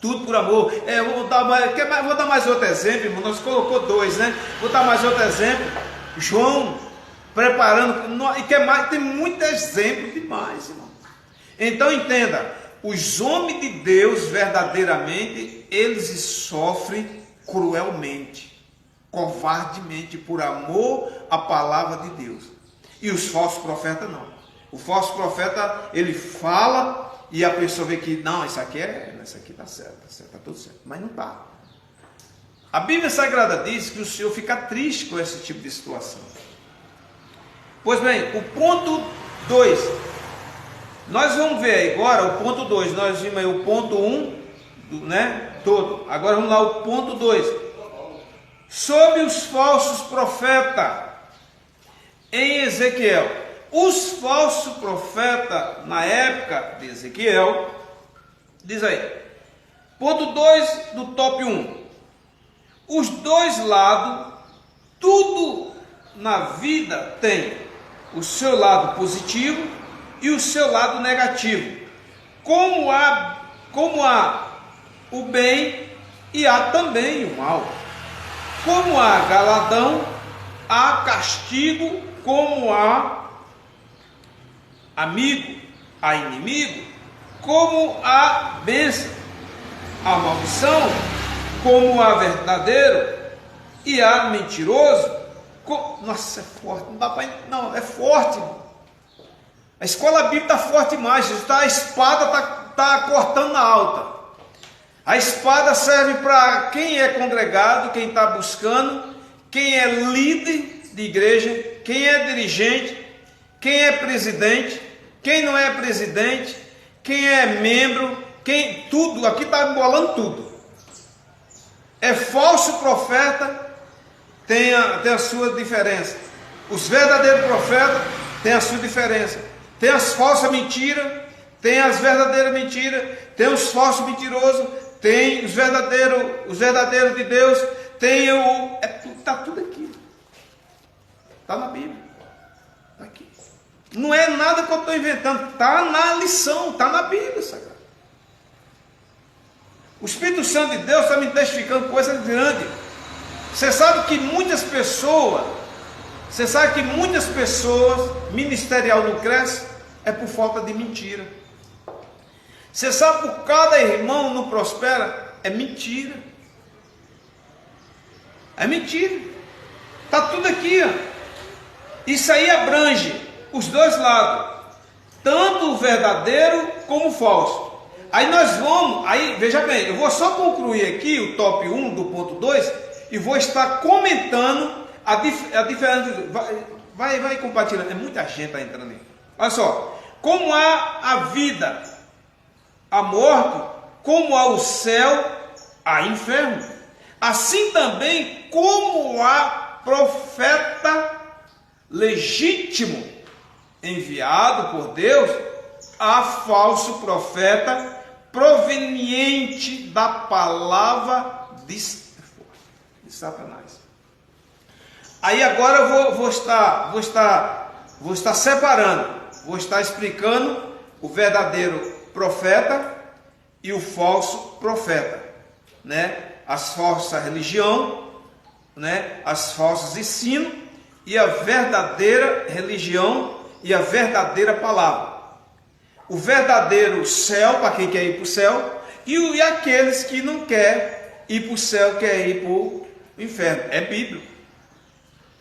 Tudo por amor. Vou dar mais outro exemplo, irmão. Nós colocou 2, né? Vou dar mais outro exemplo. João preparando. E que mais? Tem muito exemplo demais, irmão. Então entenda: os homens de Deus, verdadeiramente, eles sofrem cruelmente, covardemente, por amor à palavra de Deus. E os falsos profetas não. O falso profeta, ele fala. E a pessoa vê que, não, isso aqui está certo, está tudo certo. Mas não está. A Bíblia Sagrada diz que o Senhor fica triste com esse tipo de situação. Pois bem, o ponto 2. Nós vamos ver aí agora o ponto 2. Nós vimos aí o ponto 1, né, todo. Agora vamos lá, o ponto 2. Sobre os falsos profetas em Ezequiel. Os falsos profetas, na época de Ezequiel, diz aí, ponto 2 do top 1. Os dois lados, tudo na vida tem o seu lado positivo e o seu lado negativo. Como há o bem e há também o mal. Como há galardão, há castigo, como há amigo, há inimigo, como há bênção, há maldição, como há verdadeiro e há mentiroso. Nossa, é forte, não dá para. Não, é forte. A escola bíblica está forte demais. A espada está cortando na alta. A espada serve para quem é congregado, quem está buscando, quem é líder de igreja, quem é dirigente, quem é presidente, quem não é presidente, quem é membro, tudo, aqui está embolando tudo. É falso profeta, tem a sua diferença. Os verdadeiros profetas têm a sua diferença. Tem as falsas mentiras, tem as verdadeiras mentiras, tem os falsos mentirosos, tem os verdadeiros de Deus, tem está tudo aqui. Está na Bíblia. Está aqui. Não é nada que eu estou inventando, está na lição, está na Bíblia, Sagrada. O Espírito Santo de Deus está me testificando coisa grande. Você sabe que muitas pessoas, ministerial não cresce, é por falta de mentira. Você sabe por cada irmão não prospera, é mentira. É mentira. Está tudo aqui, ó. Isso aí abrange os dois lados, tanto o verdadeiro como o falso. Aí nós vamos, veja bem, eu vou só concluir aqui o top 1 do ponto 2 e vou estar comentando a diferença. Vai compartilhando, é muita gente está entrando aí. Olha só, como há a vida, a morte, como há o céu, há inferno. Assim também como há profeta legítimo enviado por Deus, há falso profeta proveniente da palavra de Satanás. Aí agora eu vou estar separando, vou estar explicando o verdadeiro profeta e o falso profeta, né? As falsas religião, né? As falsas ensino e a verdadeira religião e a verdadeira palavra. O verdadeiro céu, para quem quer ir para o céu, e aqueles que não querem ir para o céu, querem ir para o inferno. É Bíblia.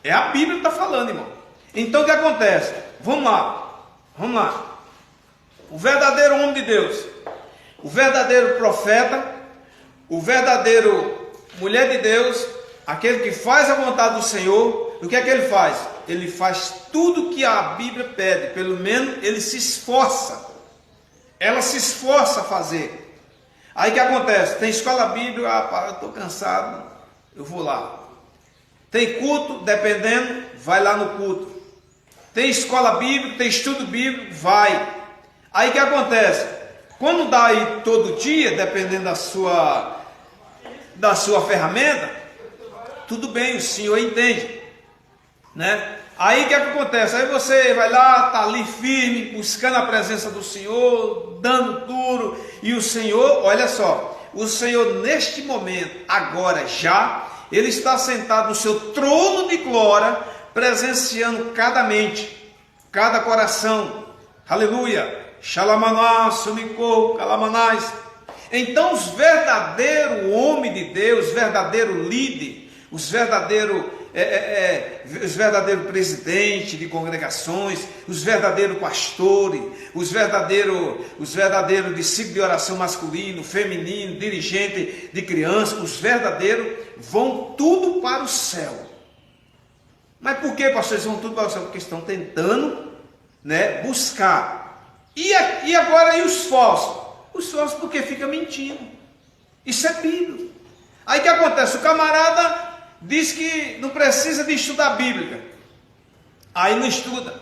É a Bíblia que está falando, irmão. Então o que acontece? Vamos lá. O verdadeiro homem de Deus, o verdadeiro profeta, o verdadeiro mulher de Deus, aquele que faz a vontade do Senhor, o que é que ele faz? Ele faz tudo que a Bíblia pede, pelo menos ele se esforça. Ela se esforça a fazer. Aí o que acontece? Tem escola bíblica, eu estou cansado, eu vou lá. Tem culto, dependendo, vai lá no culto. Tem escola bíblica, tem estudo bíblico, vai. Aí o que acontece? Quando dá aí todo dia, dependendo da sua ferramenta, tudo bem, o Senhor entende, né? Aí o que acontece? Aí você vai lá, está ali firme, buscando a presença do Senhor, dando duro, e o Senhor, olha só, o Senhor neste momento, agora já, Ele está sentado no seu trono de glória, presenciando cada mente, cada coração, aleluia, xalamanás, sunicou, calamanás. Então os verdadeiros homens de Deus, verdadeiro líder, os verdadeiros presidentes de congregações, os verdadeiros pastores, os verdadeiros discípulos de oração masculino, feminino, dirigente de crianças, os verdadeiros vão tudo para o céu. Mas por que, pastor, eles vão tudo para o céu? Porque estão tentando, né, buscar. E agora, e os falsos? Os falsos porque fica mentindo. Isso é Bíblia. Aí o que acontece? O camarada diz que não precisa de estudar Bíblia. Aí não estuda.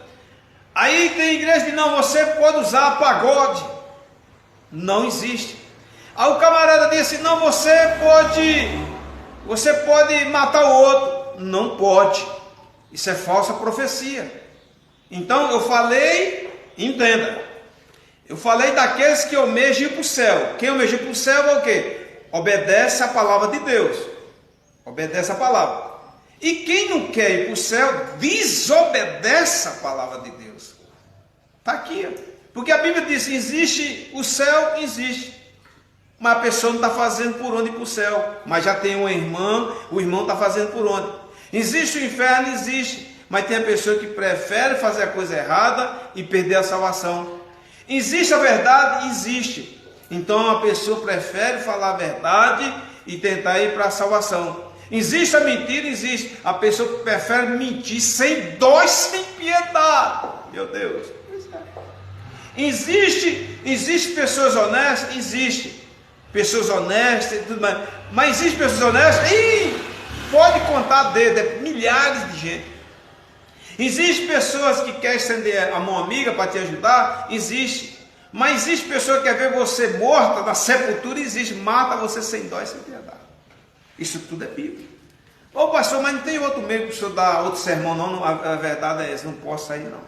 Aí tem igreja que diz, não, você pode usar pagode. Não existe. Aí o camarada diz assim, não, você pode matar o outro. Não pode. Isso é falsa profecia. Então eu falei, entenda. Eu falei daqueles que almejam ir para o céu. Quem almeja ir para o céu é o quê? Obedece a palavra de Deus. Obedece a palavra. E quem não quer ir para o céu, desobedece a palavra de Deus. Está aqui. Porque a Bíblia diz, existe o céu, existe. Mas a pessoa não está fazendo por onde ir para o céu. Mas já tem uma irmã, o irmão está fazendo por onde. Existe o inferno, existe. Mas tem a pessoa que prefere fazer a coisa errada e perder a salvação. Existe a verdade? Existe. Então a pessoa prefere falar a verdade e tentar ir para a salvação. Existe a mentira? Existe. A pessoa prefere mentir sem dó e sem piedade. Meu Deus. Existe pessoas honestas? Existe. Pessoas honestas e tudo mais. Mas existe pessoas honestas? Pode contar dedo, milhares de gente. Existem pessoas que querem estender a mão amiga para te ajudar? Existe. Mas existe pessoa que quer ver você morta na sepultura? Existe. Mata você sem dó e sem piedade. Isso tudo é Bíblia. Ô pastor, mas não tem outro meio para o senhor dar outro sermão não? A verdade é essa, não posso sair não.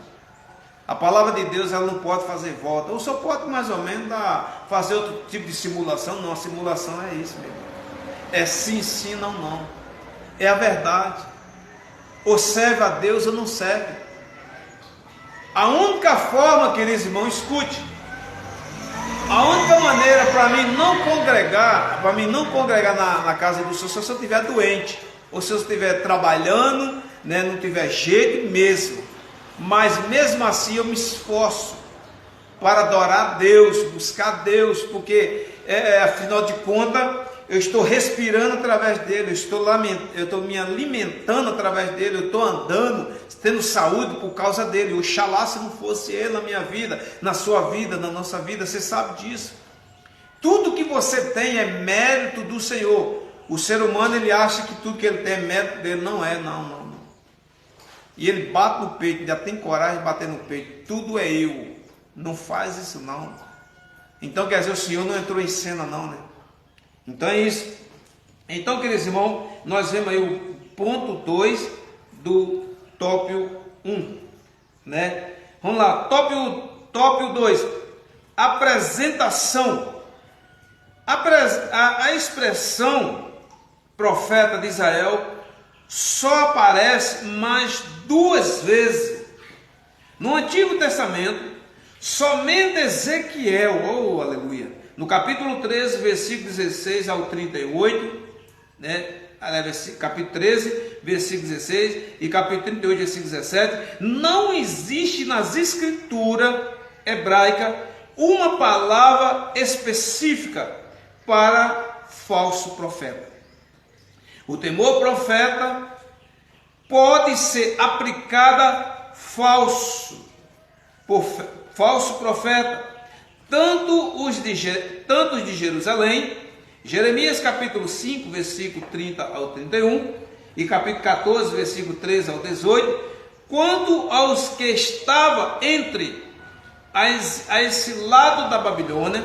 A palavra de Deus, ela não pode fazer volta. Ou só pode mais ou menos fazer outro tipo de simulação. Não, a simulação é isso mesmo. É sim, não. É a verdade. Ou serve a Deus ou não serve. A única forma, queridos irmãos, escute. A única maneira para mim não congregar na casa do Senhor, se eu estiver doente, ou se eu estiver trabalhando, né, não tiver jeito mesmo. Mas mesmo assim eu me esforço para adorar a Deus, buscar Deus, porque afinal de contas eu estou respirando através dele, eu estou me alimentando através dele, eu estou andando, tendo saúde por causa dele. Oxalá se não fosse ele na minha vida, na sua vida, na nossa vida, você sabe disso. Tudo que você tem é mérito do Senhor. O ser humano, ele acha que tudo que ele tem é mérito dele. Não é, não. E ele bate no peito, já tem coragem de bater no peito. Tudo é eu. Não faz isso não. Então quer dizer, o Senhor não entrou em cena não, né? Então é isso. Então, queridos irmãos, nós vemos aí o ponto 2 do tópico 1, né? Vamos lá, tópico 2, apresentação. A expressão profeta de Israel só aparece mais 2 vezes. No Antigo Testamento, somente Ezequiel, oh aleluia, no capítulo 13, versículo 16 ao 38, né? Capítulo 13, versículo 16 e capítulo 38, versículo 17, não existe nas escrituras hebraicas uma palavra específica para falso profeta. O temor profeta pode ser aplicada falso profeta, tanto os de Jerusalém, Jeremias capítulo 5, versículo 30 ao 31, e capítulo 14, versículo 13 ao 18, quanto aos que estavam a esse lado da Babilônia,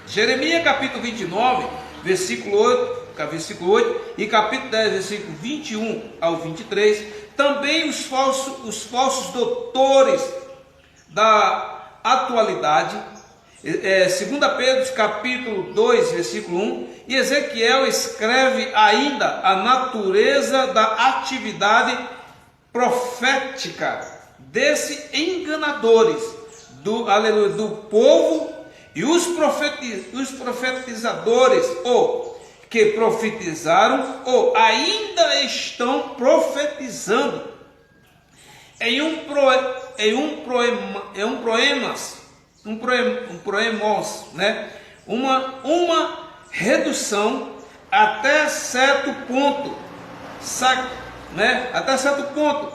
Jeremias capítulo 29, versículo 8, e capítulo 10, versículo 21 ao 23, também os falsos doutores da atualidade, 2 Pedro capítulo 2, versículo 1, e Ezequiel escreve ainda a natureza da atividade profética desses enganadores do povo, e os profetizadores, ou que profetizaram, ou ainda estão profetizando, em um proemos, né? Uma redução até certo ponto, né? Até certo ponto,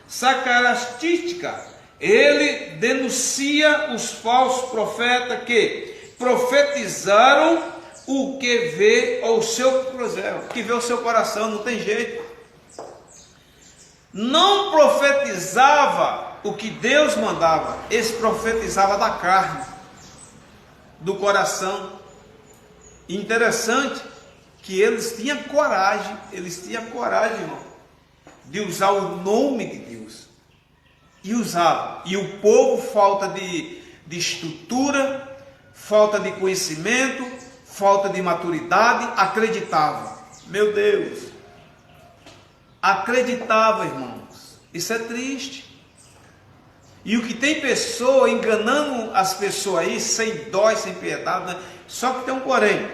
sarcástica. Ele denuncia os falsos profetas que profetizaram o que vê o seu coração, não tem jeito. Não profetizava o que Deus mandava, eles profetizavam da carne, do coração. Interessante que eles tinham coragem, irmão, de usar o nome de Deus. E usavam. E o povo, falta de estrutura, falta de conhecimento, falta de maturidade, acreditava. Meu Deus, acreditava, irmãos. Isso é triste. E o que tem pessoa enganando as pessoas aí, sem dó e sem piedade, né? Só que tem um porém.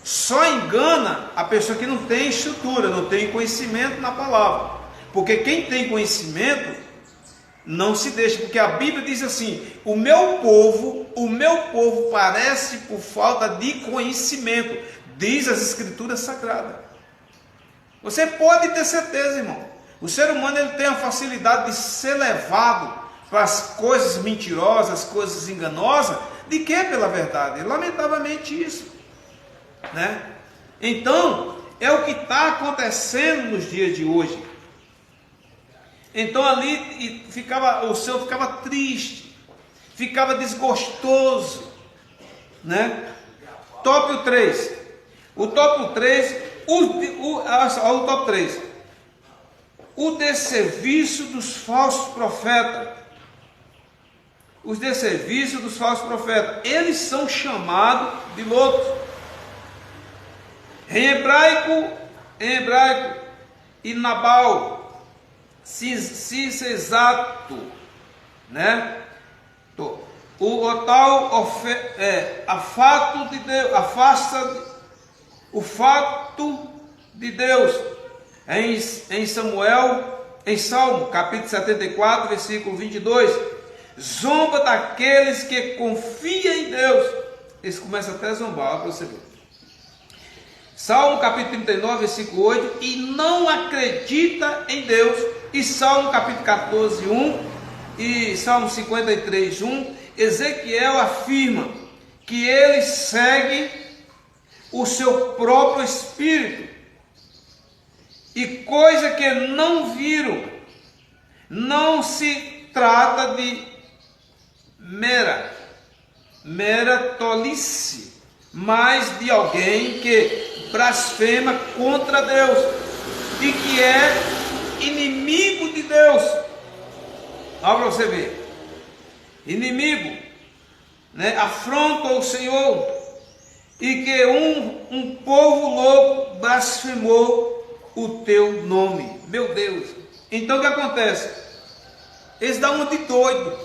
Só engana a pessoa que não tem estrutura, não tem conhecimento na palavra. Porque quem tem conhecimento não se deixa, porque a Bíblia diz assim: o meu povo parece por falta de conhecimento, diz as Escrituras Sagradas. Você pode ter certeza, irmão, o ser humano ele tem a facilidade de ser levado para as coisas mentirosas, coisas enganosas, de que pela verdade? Lamentavelmente isso, né? Então, é o que está acontecendo nos dias de hoje. Então ali o Senhor ficava triste, ficava desgostoso, né? Tópico 3. O tópico 3, o tópico 3. O desserviço dos falsos profetas. Os desserviços dos falsos profetas. Eles são chamados de loucos. Em hebraico, e Nabal. Exato, né? O tal fato de Deus, afasta o fato de Deus em Salmo capítulo 74, versículo 22, zomba daqueles que confiam em Deus. Eles começam até a zombar, para você ver. Salmo capítulo 39, versículo 8, e não acredita em Deus. E Salmo capítulo 14, 1 e Salmo 53, 1, Ezequiel afirma que ele segue o seu próprio espírito, e coisa que não viram. Não se trata de mera tolice, mas de alguém que blasfema contra Deus e que é inimigo de Deus. Olha para você ver. Inimigo, né? Afronta o Senhor. E que um povo louco blasfemou o teu nome. Meu Deus. Então o que acontece? Eles dão uma de doido.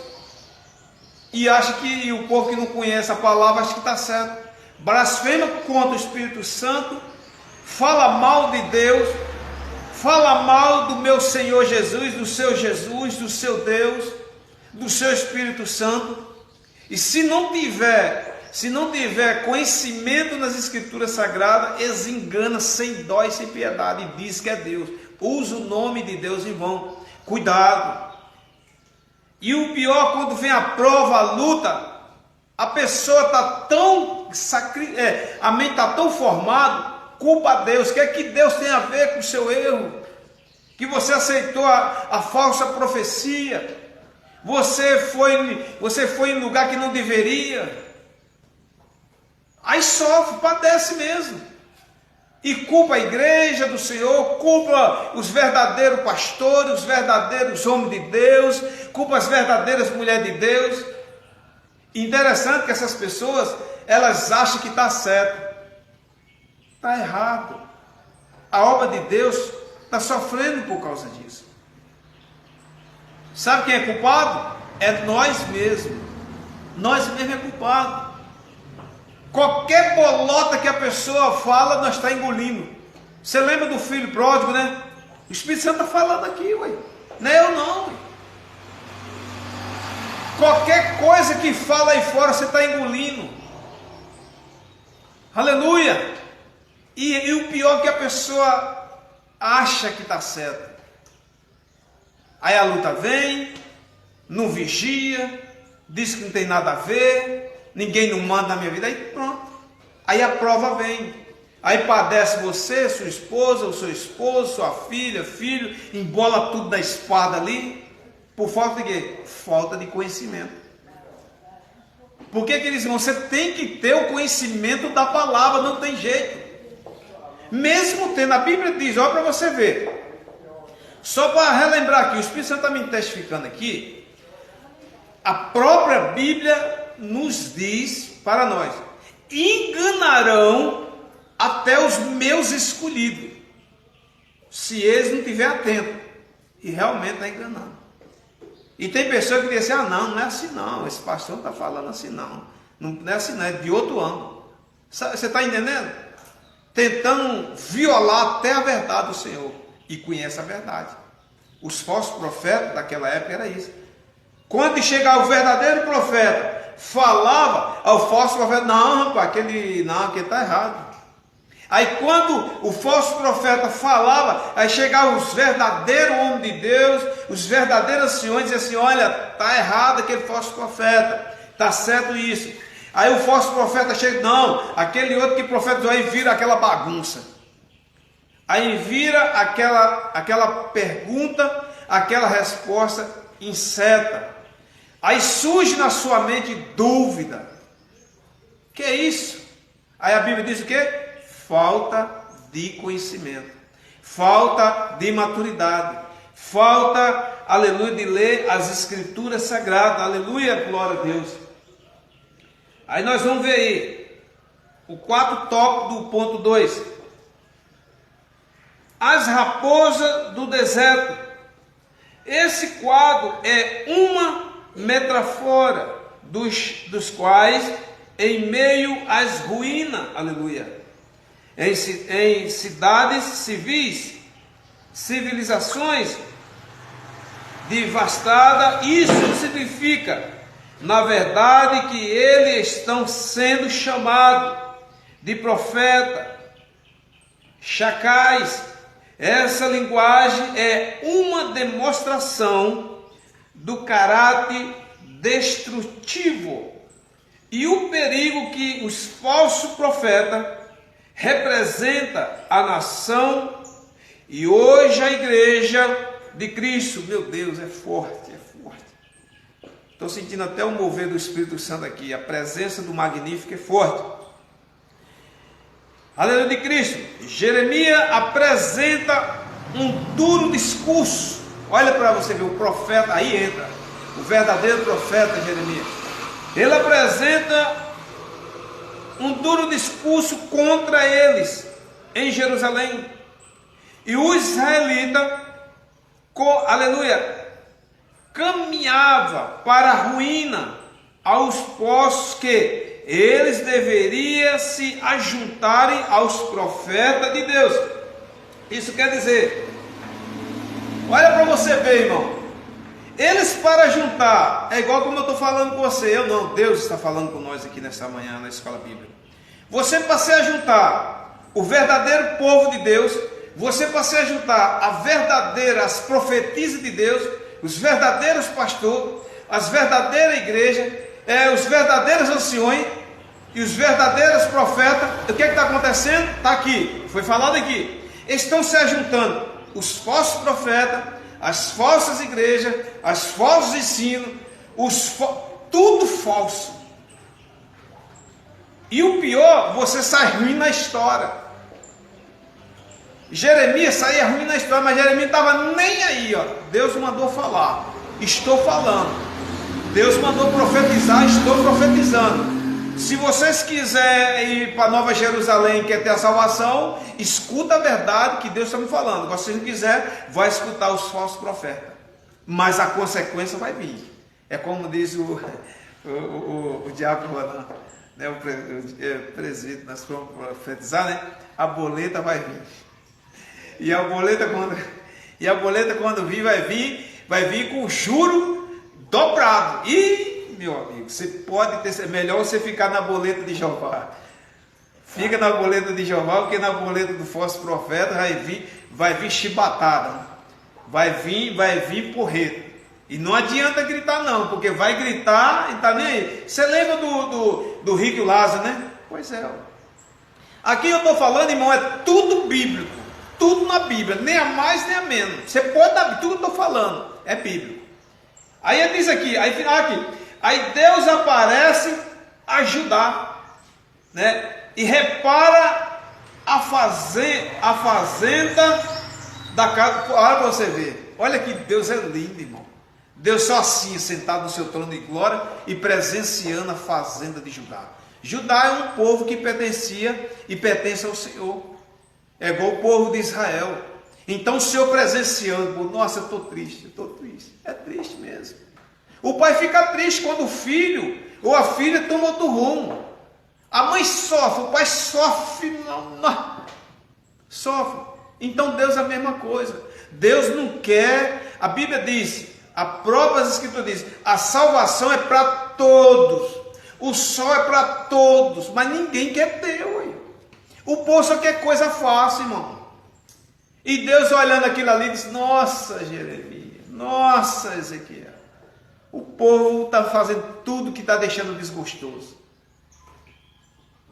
E acha que o povo que não conhece a palavra acha que está certo. Blasfema contra o Espírito Santo. Fala mal de Deus. Fala mal do meu Senhor Jesus, do seu Deus, do seu Espírito Santo. E se não tiver conhecimento nas Escrituras Sagradas, eles enganam sem dó e sem piedade e diz que é Deus. Usa o nome de Deus em vão. Cuidado. E o pior, quando vem a prova, a luta, a pessoa está tão a mente está tão formada, culpa a Deus. O que é que Deus tem a ver com o seu erro? Que você aceitou a falsa profecia. Você foi em lugar que não deveria. Aí sofre, padece mesmo. E culpa a igreja do Senhor, culpa os verdadeiros pastores, os verdadeiros homens de Deus, culpa as verdadeiras mulheres de Deus. Interessante que essas pessoas, elas acham que está certo. Está errado. A obra de Deus está sofrendo por causa disso. Sabe quem é culpado? É nós mesmos. Nós mesmos é culpado. Qualquer bolota que a pessoa fala, nós está engolindo. Você lembra do filho pródigo, né? O Espírito Santo está falando aqui, ué. Não é eu não, ué. Qualquer coisa que fala aí fora, você está engolindo. Aleluia. E o pior é que a pessoa acha que está certa. Aí a luta vem, não vigia, diz que não tem nada a ver, ninguém não manda na minha vida, aí pronto. Aí a prova vem. Aí padece você, sua esposa, o seu esposo, sua filha, filho, embola tudo da espada ali. Por falta de quê? Falta de conhecimento. Por que eles vão? Você tem que ter o conhecimento da palavra, não tem jeito. Mesmo tendo, a Bíblia diz, olha para você ver. Só para relembrar aqui, o Espírito Santo está me testificando aqui. A própria Bíblia nos diz para nós: enganarão até os meus escolhidos, se eles não estiverem atentos. E realmente está enganando. E tem pessoas que dizem assim: não é assim não, esse pastor não está falando assim não. Não é assim não, é de outro ângulo. Você está entendendo? Tentando violar até a verdade do Senhor. E conhece a verdade. Os falsos profetas daquela época era isso. Quando chegava o verdadeiro profeta, falava ao falso profeta: não, rapaz, aquele está errado. Aí quando o falso profeta falava, aí chegavam os verdadeiros homens de Deus, os verdadeiros senhores, diziam assim: olha, está errado aquele falso profeta, está certo isso. Aí o falso profeta chega: não, aquele outro que profetizou, aí vira aquela bagunça. Aí vira aquela pergunta, aquela resposta incerta. Aí surge na sua mente dúvida. Que é isso? Aí a Bíblia diz o quê? Falta de conhecimento, falta de maturidade, falta, aleluia, de ler as Escrituras Sagradas, aleluia, glória a Deus. Aí nós vamos ver aí o quarto tópico do ponto 2. As raposas do deserto. Esse quadro é uma metáfora dos quais, em meio às ruínas, aleluia, em cidades civis, civilizações devastadas, isso significa, na verdade, que eles estão sendo chamados de profeta, chacais. Essa linguagem é uma demonstração do caráter destrutivo e o perigo que os falsos profetas representam a nação e hoje a igreja de Cristo. Meu Deus, é forte, é forte. Estou sentindo até o mover do Espírito Santo aqui. A presença do Magnífico é forte. Aleluia de Cristo. Jeremias apresenta um duro discurso. Olha para você ver, o profeta, aí entra, o verdadeiro profeta Jeremias. Ele apresenta um duro discurso contra eles em Jerusalém. E o israelita, aleluia, caminhava para a ruína, aos postos que eles deveriam se ajuntarem aos profetas de Deus. Isso quer dizer, olha para você ver, irmão, eles para juntar, é igual como eu estou falando com você, eu não, Deus está falando com nós aqui nessa manhã na escola bíblica. Você para se ajuntar o verdadeiro povo de Deus, você para se ajuntar as profetisas de Deus, os verdadeiros pastores, as verdadeiras igrejas, os verdadeiros anciões e os verdadeiros profetas. O que está acontecendo? Está aqui, foi falado aqui. Estão se ajuntando os falsos profetas, as falsas igrejas, os falsos ensinos, tudo falso. E o pior, você sai ruim na história. Jeremias saía ruim na história, mas Jeremias estava nem aí, ó. Deus mandou falar, estou falando. Deus mandou profetizar, estou profetizando. Se vocês quiserem ir para Nova Jerusalém, quer ter a salvação, escuta a verdade que Deus está me falando. Se você não quiser, vai escutar os falsos profetas. Mas a consequência vai vir. É como diz o diácono, né, o presídio, nós vamos profetizar, né? A boleta vai vir. E a boleta quando vir, vai vir com juro dobrado. E meu amigo, você pode ter, é melhor você ficar na boleta de Jeová. Fica na boleta de Jeová, porque na boleta do falso profeta vai vir chibatada, vai vir porreta. E não adianta gritar não, porque vai gritar e tá nem aí. Você lembra do rico Lázaro, né? Pois é. Aqui eu estou falando, irmão, é tudo bíblico, tudo na Bíblia, nem a mais nem a menos. Você pode dar, tudo que eu estou falando é bíblico. Aí ele diz aqui, aí Deus aparece a Judá, né? E repara a fazenda da casa. Olha para você ver, olha que Deus é lindo, irmão. Deus só assim, sentado no seu trono de glória e presenciando a fazenda de Judá. Judá é um povo que pertencia e pertence ao Senhor. É igual o povo de Israel. Então o Senhor presenciando, nossa, eu estou triste. É triste mesmo. O pai fica triste quando o filho ou a filha toma outro rumo. A mãe sofre, o pai sofre, sofre. Então Deus é a mesma coisa. Deus não quer, a Bíblia diz, a própria Escritura diz, a salvação é para todos. O sol é para todos, mas ninguém quer ter, ué. O povo só quer coisa fácil, irmão. E Deus olhando aquilo ali diz, nossa Jeremias, nossa Ezequiel, o povo está fazendo tudo que está deixando desgostoso.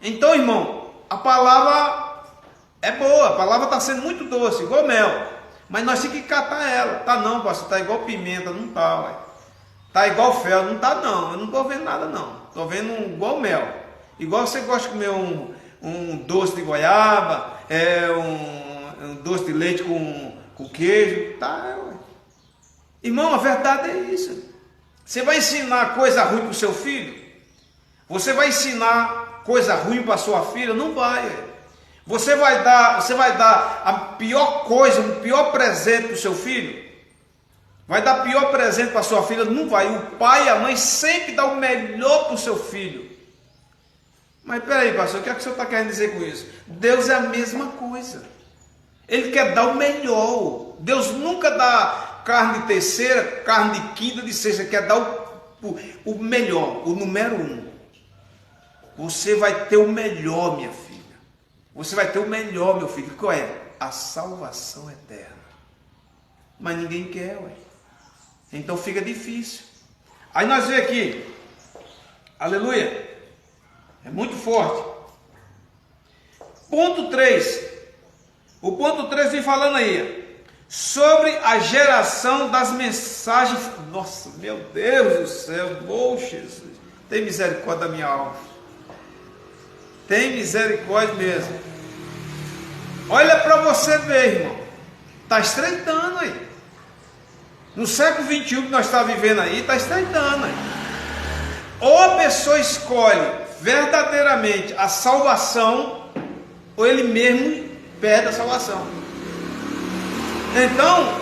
Então, irmão, a palavra é boa, a palavra está sendo muito doce, igual mel. Mas nós temos que catar ela. Tá não, pastor, está igual pimenta, não está, ué. Está igual fel, não está não. Eu não estou vendo nada não. Estou vendo igual mel. Igual você gosta de comer um doce de goiaba, um doce de leite com queijo. Tá, ué. Irmão, a verdade é isso. Você vai ensinar coisa ruim para o seu filho? Você vai ensinar coisa ruim para a sua filha? Não vai. Você vai dar a pior coisa, o pior presente para o seu filho? Vai dar pior presente para a sua filha? Não vai. O pai e a mãe sempre dão o melhor para o seu filho. Mas peraí, pastor, o que é que o senhor está querendo dizer com isso? Deus é a mesma coisa. Ele quer dar o melhor. Deus nunca dá carne de terceira, carne de quinta, de sexta. Ele quer dar o melhor, o número 1. Você vai ter o melhor, minha filha. Você vai ter o melhor, meu filho. Qual é? A salvação eterna. Mas ninguém quer, ué. Então fica difícil. Aí nós vemos aqui, aleluia, é muito forte. Ponto 3. O ponto 3 vem falando aí sobre a geração das mensagens. Nossa, meu Deus do céu, oh Jesus, tem misericórdia da minha alma. Tem misericórdia mesmo. Olha para você ver, irmão. Está estreitando aí. No século XXI que nós estamos vivendo aí, está estreitando aí. Ou a pessoa escolhe verdadeiramente a salvação, ou ele mesmo perde a salvação. Então,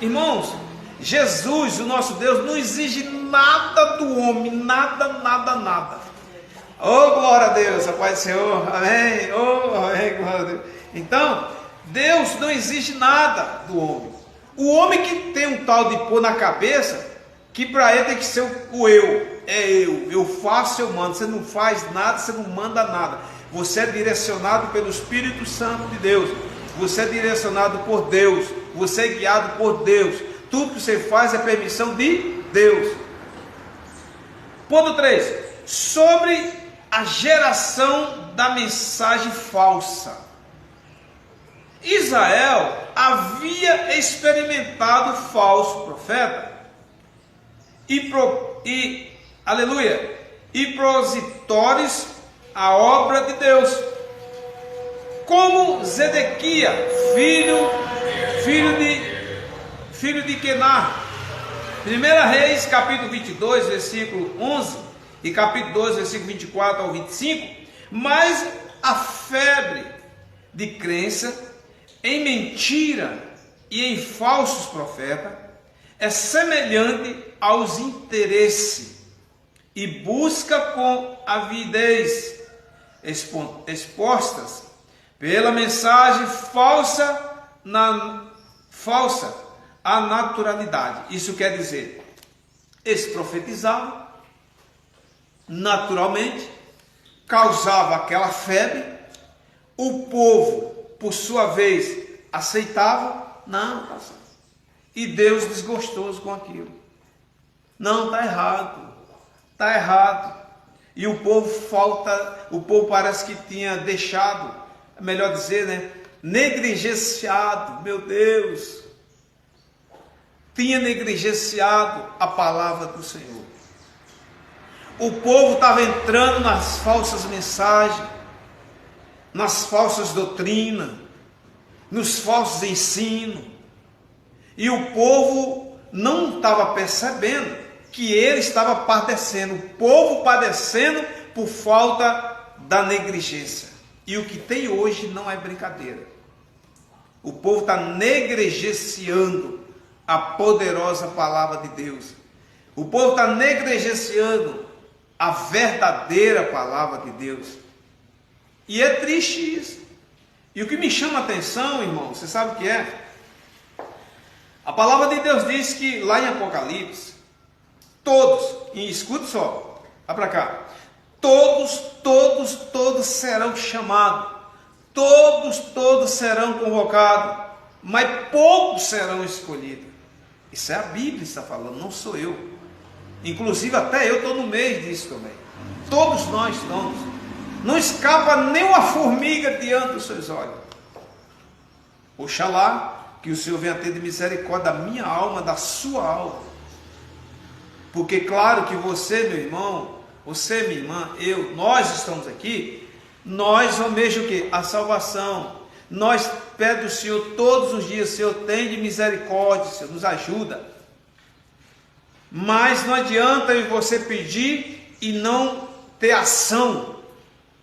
irmãos, Jesus, o nosso Deus, não exige nada do homem, nada. Oh, glória a Deus, a paz do Senhor, amém, oh, amém, glória a Deus. Então, Deus não exige nada do homem. O homem que tem um tal de pôr na cabeça, que para ele tem que ser o eu, eu faço, eu mando. Você não faz nada, você não manda nada. Você é direcionado pelo Espírito Santo de Deus, você é direcionado por Deus, você é guiado por Deus. Tudo que você faz é permissão de Deus. Ponto 3. Sobre a geração da mensagem falsa. Israel havia experimentado falso profeta aleluia, e prositores a obra de Deus, como Zedequias, filho de Quenar. 1 Reis, capítulo 22, versículo 11, e capítulo 12, versículo 24 ao 25. Mas a febre de crença em mentira e em falsos profetas é semelhante aos interesses e busca com avidez expostas pela mensagem falsa a naturalidade. Isso quer dizer, eles profetizavam naturalmente, causava aquela febre, o povo, por sua vez, aceitava, não, pastor. E Deus desgostoso com aquilo. Não, está errado. Está errado. E o povo parece que tinha deixado, melhor dizer, né? Negligenciado, meu Deus. Tinha negligenciado a palavra do Senhor. O povo estava entrando nas falsas mensagens, nas falsas doutrinas, nos falsos ensinos. E o povo não estava percebendo que ele estava padecendo, o povo padecendo por falta da negligência. E o que tem hoje não é brincadeira. O povo está negligenciando a poderosa palavra de Deus. O povo está negligenciando a verdadeira palavra de Deus. E é triste isso. E o que me chama a atenção, irmão, você sabe o que é? A palavra de Deus diz que lá em Apocalipse, todos, e escute só, vai para cá, todos serão chamados, todos serão convocados, mas poucos serão escolhidos. Isso é a Bíblia que está falando, não sou eu. Inclusive até eu estou no meio disso também. Todos nós estamos. Não escapa nem uma formiga diante dos seus olhos. Oxalá que o Senhor venha ter de misericórdia da minha alma, da sua alma. Porque claro que você, meu irmão, você, minha irmã, nós estamos aqui, nós almejamos o quê? A salvação. Nós pedimos ao Senhor todos os dias, Senhor, tem de misericórdia, Senhor, nos ajuda. Mas não adianta você pedir e não ter ação,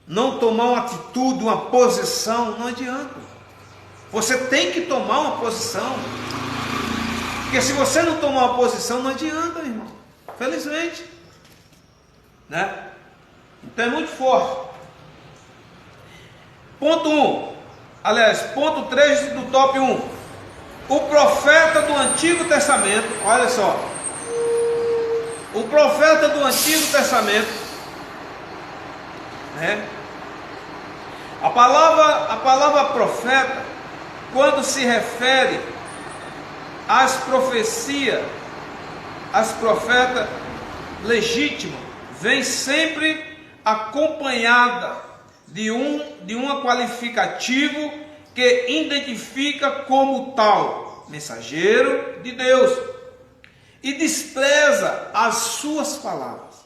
não tomar uma atitude, uma posição, não adianta. Você tem que tomar uma posição, porque se você não tomar uma posição, não adianta, irmão, felizmente, né? Então é muito forte. Ponto 1, aliás, ponto 3 do top 1, o profeta do Antigo Testamento, olha só, o profeta do Antigo Testamento, né? A palavra profeta, quando se refere às profecias, às profetas legítimas, vem sempre acompanhada de um qualificativo que identifica como tal, mensageiro de Deus, e despreza as suas palavras,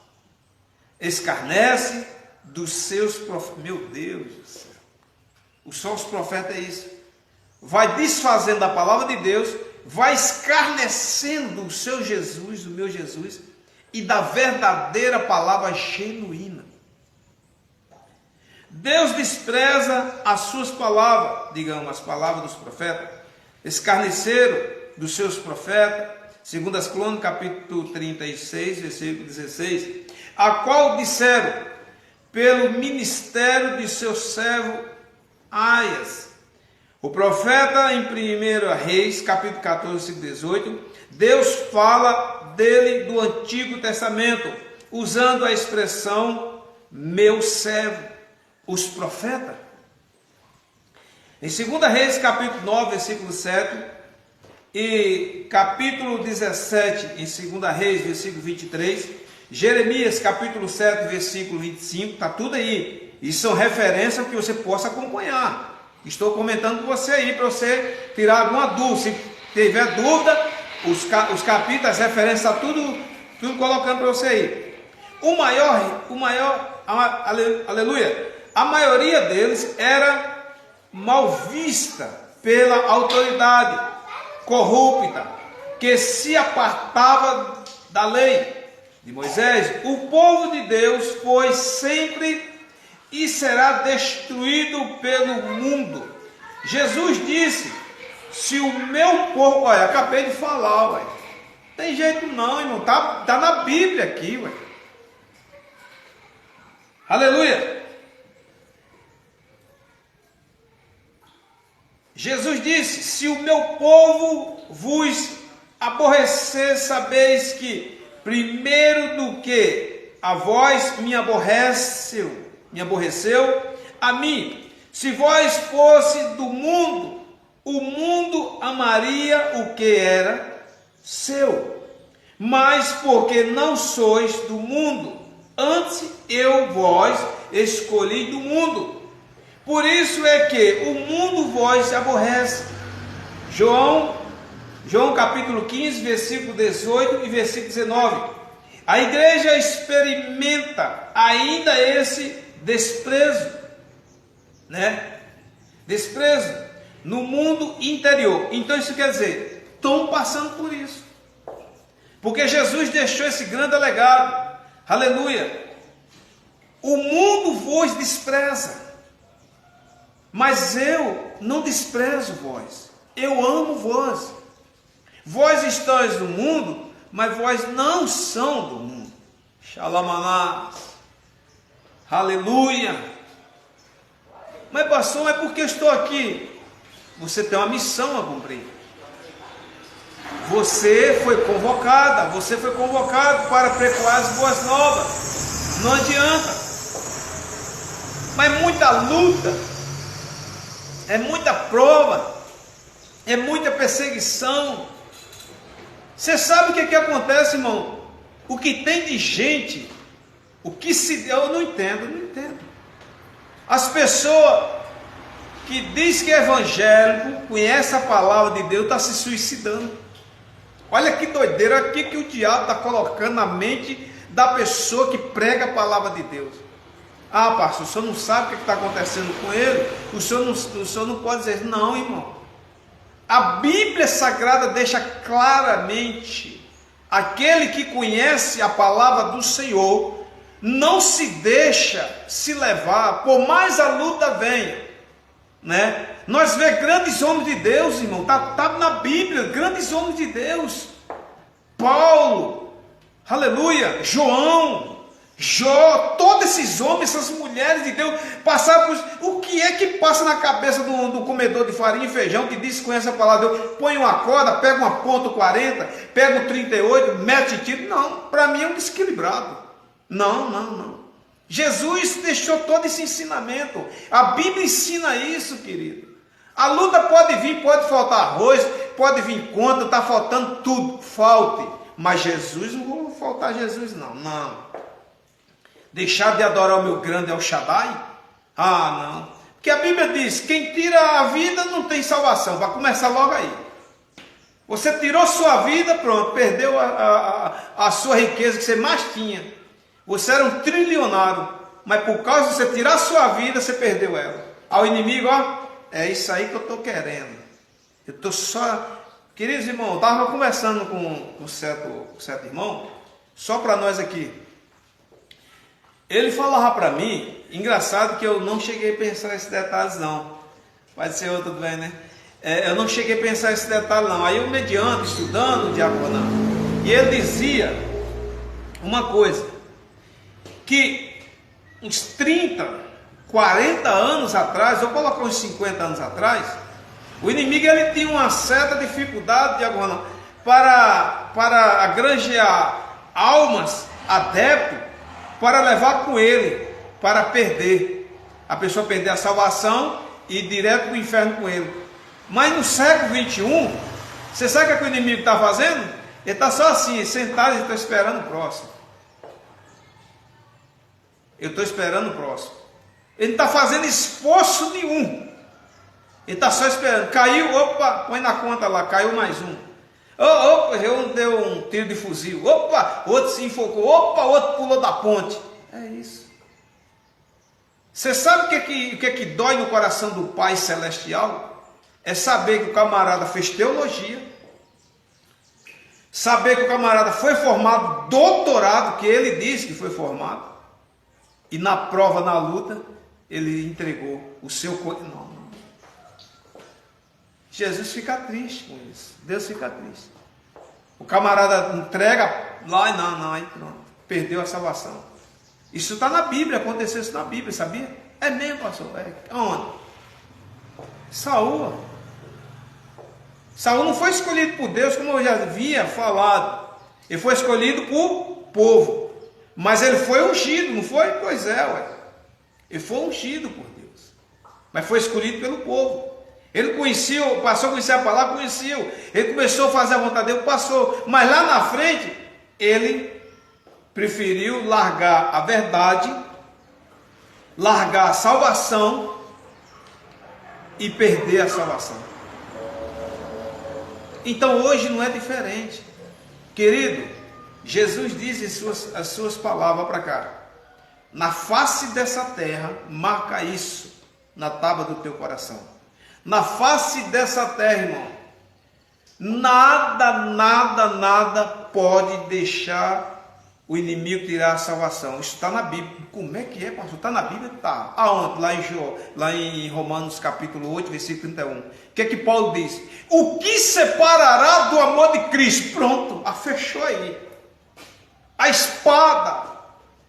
escarnece dos seus profetas. Meu Deus do céu, só os profetas é isso. vai desfazendo a palavra de Deus, vai escarnecendo o seu Jesus, o meu Jesus, e da verdadeira palavra genuína. Deus despreza as suas palavras, digamos, as palavras dos profetas, escarneceram dos seus profetas, segundo as Crônicas, capítulo 36, versículo 16, a qual disseram, pelo ministério de seu servo Aias. O profeta, em 1 Reis, capítulo 14, versículo 18, Deus fala dele do Antigo Testamento, usando a expressão meu servo, os profetas. Em 2 Reis, capítulo 9, versículo 7, e capítulo 17, em 2 Reis, versículo 23, Jeremias, capítulo 7, versículo 25, está tudo aí. Isso são referências que você possa acompanhar. Estou comentando com você aí, para você tirar alguma dúvida. Se tiver dúvida, os capítulos, as referências, está tudo colocando para você aí. O maior, aleluia, a maioria deles era mal vista pela autoridade corrupta, que se apartava da lei de Moisés. O povo de Deus foi sempre e será destruído pelo mundo. Jesus disse, se o meu povo, olha, acabei de falar, ué. Tem jeito não, irmão, tá na Bíblia aqui, ué. Aleluia. Jesus disse, se o meu povo vos aborrecer, sabeis que primeiro do que a vós me aborreceu a mim. Se vós fosse do mundo, o mundo amaria o que era seu. Mas porque não sois do mundo, antes eu vós escolhi do mundo. Por isso é que o mundo vós aborrece. João capítulo 15, versículo 18 e versículo 19. A igreja experimenta ainda esse desprezo, né? Desprezo no mundo interior. Então isso quer dizer, estão passando por isso. Porque Jesus deixou esse grande legado. Aleluia. O mundo vos despreza, mas eu não desprezo vós. Eu amo vós. Vós estáis no mundo, mas vós não são do mundo. Xalamanás. Aleluia. Mas pastor, é porque estou aqui. Você tem uma missão a cumprir. Você foi convocado para pregoar as boas novas. Não adianta. Mas muita luta, é muita prova, é muita perseguição. Você sabe o que acontece, irmão? O que tem de gente, eu não entendo. As pessoas que diz que é evangélico, conhece a palavra de Deus, está se suicidando. Olha que doideira, o que o diabo está colocando na mente da pessoa que prega a palavra de Deus. Ah, pastor, o senhor não sabe o que está acontecendo com ele? O senhor não pode dizer, não, irmão. A Bíblia Sagrada deixa claramente, aquele que conhece a palavra do Senhor, não se deixa se levar, por mais a luta venha, né? Nós vemos grandes homens de Deus, irmão, está na Bíblia, grandes homens de Deus, Paulo, aleluia, João, Jó, todos esses homens, essas mulheres de Deus, passaram por... O que é que passa na cabeça do comedor de farinha e feijão, que diz que conhece a palavra de Deus, põe uma corda, pega uma ponto 40, pega um 38, mete tiro? Não, para mim é um desequilibrado. Não. Jesus deixou todo esse ensinamento. A Bíblia ensina isso, querido. A luta pode vir, pode faltar arroz, pode vir conta, está faltando tudo, falte. Mas Jesus, não vou faltar Jesus não. Deixar de adorar o meu grande El Shaddai? Ah, não. Porque a Bíblia diz, quem tira a vida não tem salvação. Vai começar logo aí. Você tirou sua vida, pronto, perdeu a sua riqueza que você mais tinha. Você era um trilionário, mas por causa de você tirar a sua vida, você perdeu ela. Ao inimigo, ó, é isso aí que eu estou querendo. Eu estou só... Queridos irmãos, eu estava conversando com um certo irmão, só para nós aqui. Ele falava para mim, engraçado que eu não cheguei a pensar esses detalhes não. Pode ser outro bem, né? Eu não cheguei a pensar esse detalhe não. Aí eu mediando, estudando o diaconato. E ele dizia uma coisa, que uns 30, 40 anos atrás, eu coloquei uns 50 anos atrás, o inimigo ele tinha uma certa dificuldade, diaconato, para agranjear almas, adeptos, para levar com ele, para perder. A pessoa perder a salvação e ir direto para o inferno com ele. Mas no século 21, você sabe o que o inimigo está fazendo? Ele está só assim, sentado e está esperando o próximo. Eu estou esperando o próximo. Ele não está fazendo esforço nenhum. Ele está só esperando. Caiu, opa, põe na conta lá, caiu mais um. Opa, eu deu um tiro de fuzil. Opa, outro se enfocou. Opa, outro pulou da ponte. É isso. Você sabe o que é que dói no coração do Pai Celestial? É saber que o camarada fez teologia, saber que o camarada foi formado, doutorado, que ele disse que foi formado, e na prova, na luta, ele entregou o seu corpo. Não. Jesus fica triste com isso. Deus fica triste. O camarada entrega lá e não, aí pronto, perdeu a salvação. Isso está na Bíblia, aconteceu isso na Bíblia, sabia? É mesmo, pastor? Onde? Saul não foi escolhido por Deus, como eu já havia falado. Ele foi escolhido por povo. Mas ele foi ungido, não foi? Pois é, ué. Ele foi ungido por Deus. Mas foi escolhido pelo povo. Ele conheceu, passou a conhecer a palavra, conheceu. Ele começou a fazer a vontade de Deus, passou. Mas lá na frente, ele preferiu largar a verdade, largar a salvação e perder a salvação. Então hoje não é diferente. Querido, Jesus diz as suas palavras para cá: na face dessa terra, marca isso na tábua do teu coração. Na face dessa terra, irmão, nada pode deixar o inimigo tirar a salvação. Isso está na Bíblia. Como é que é, pastor? Está na Bíblia? Está. Aonde? Lá em Romanos capítulo 8, versículo 31. O que é que Paulo diz? O que separará do amor de Cristo? Pronto, fechou aí. A espada,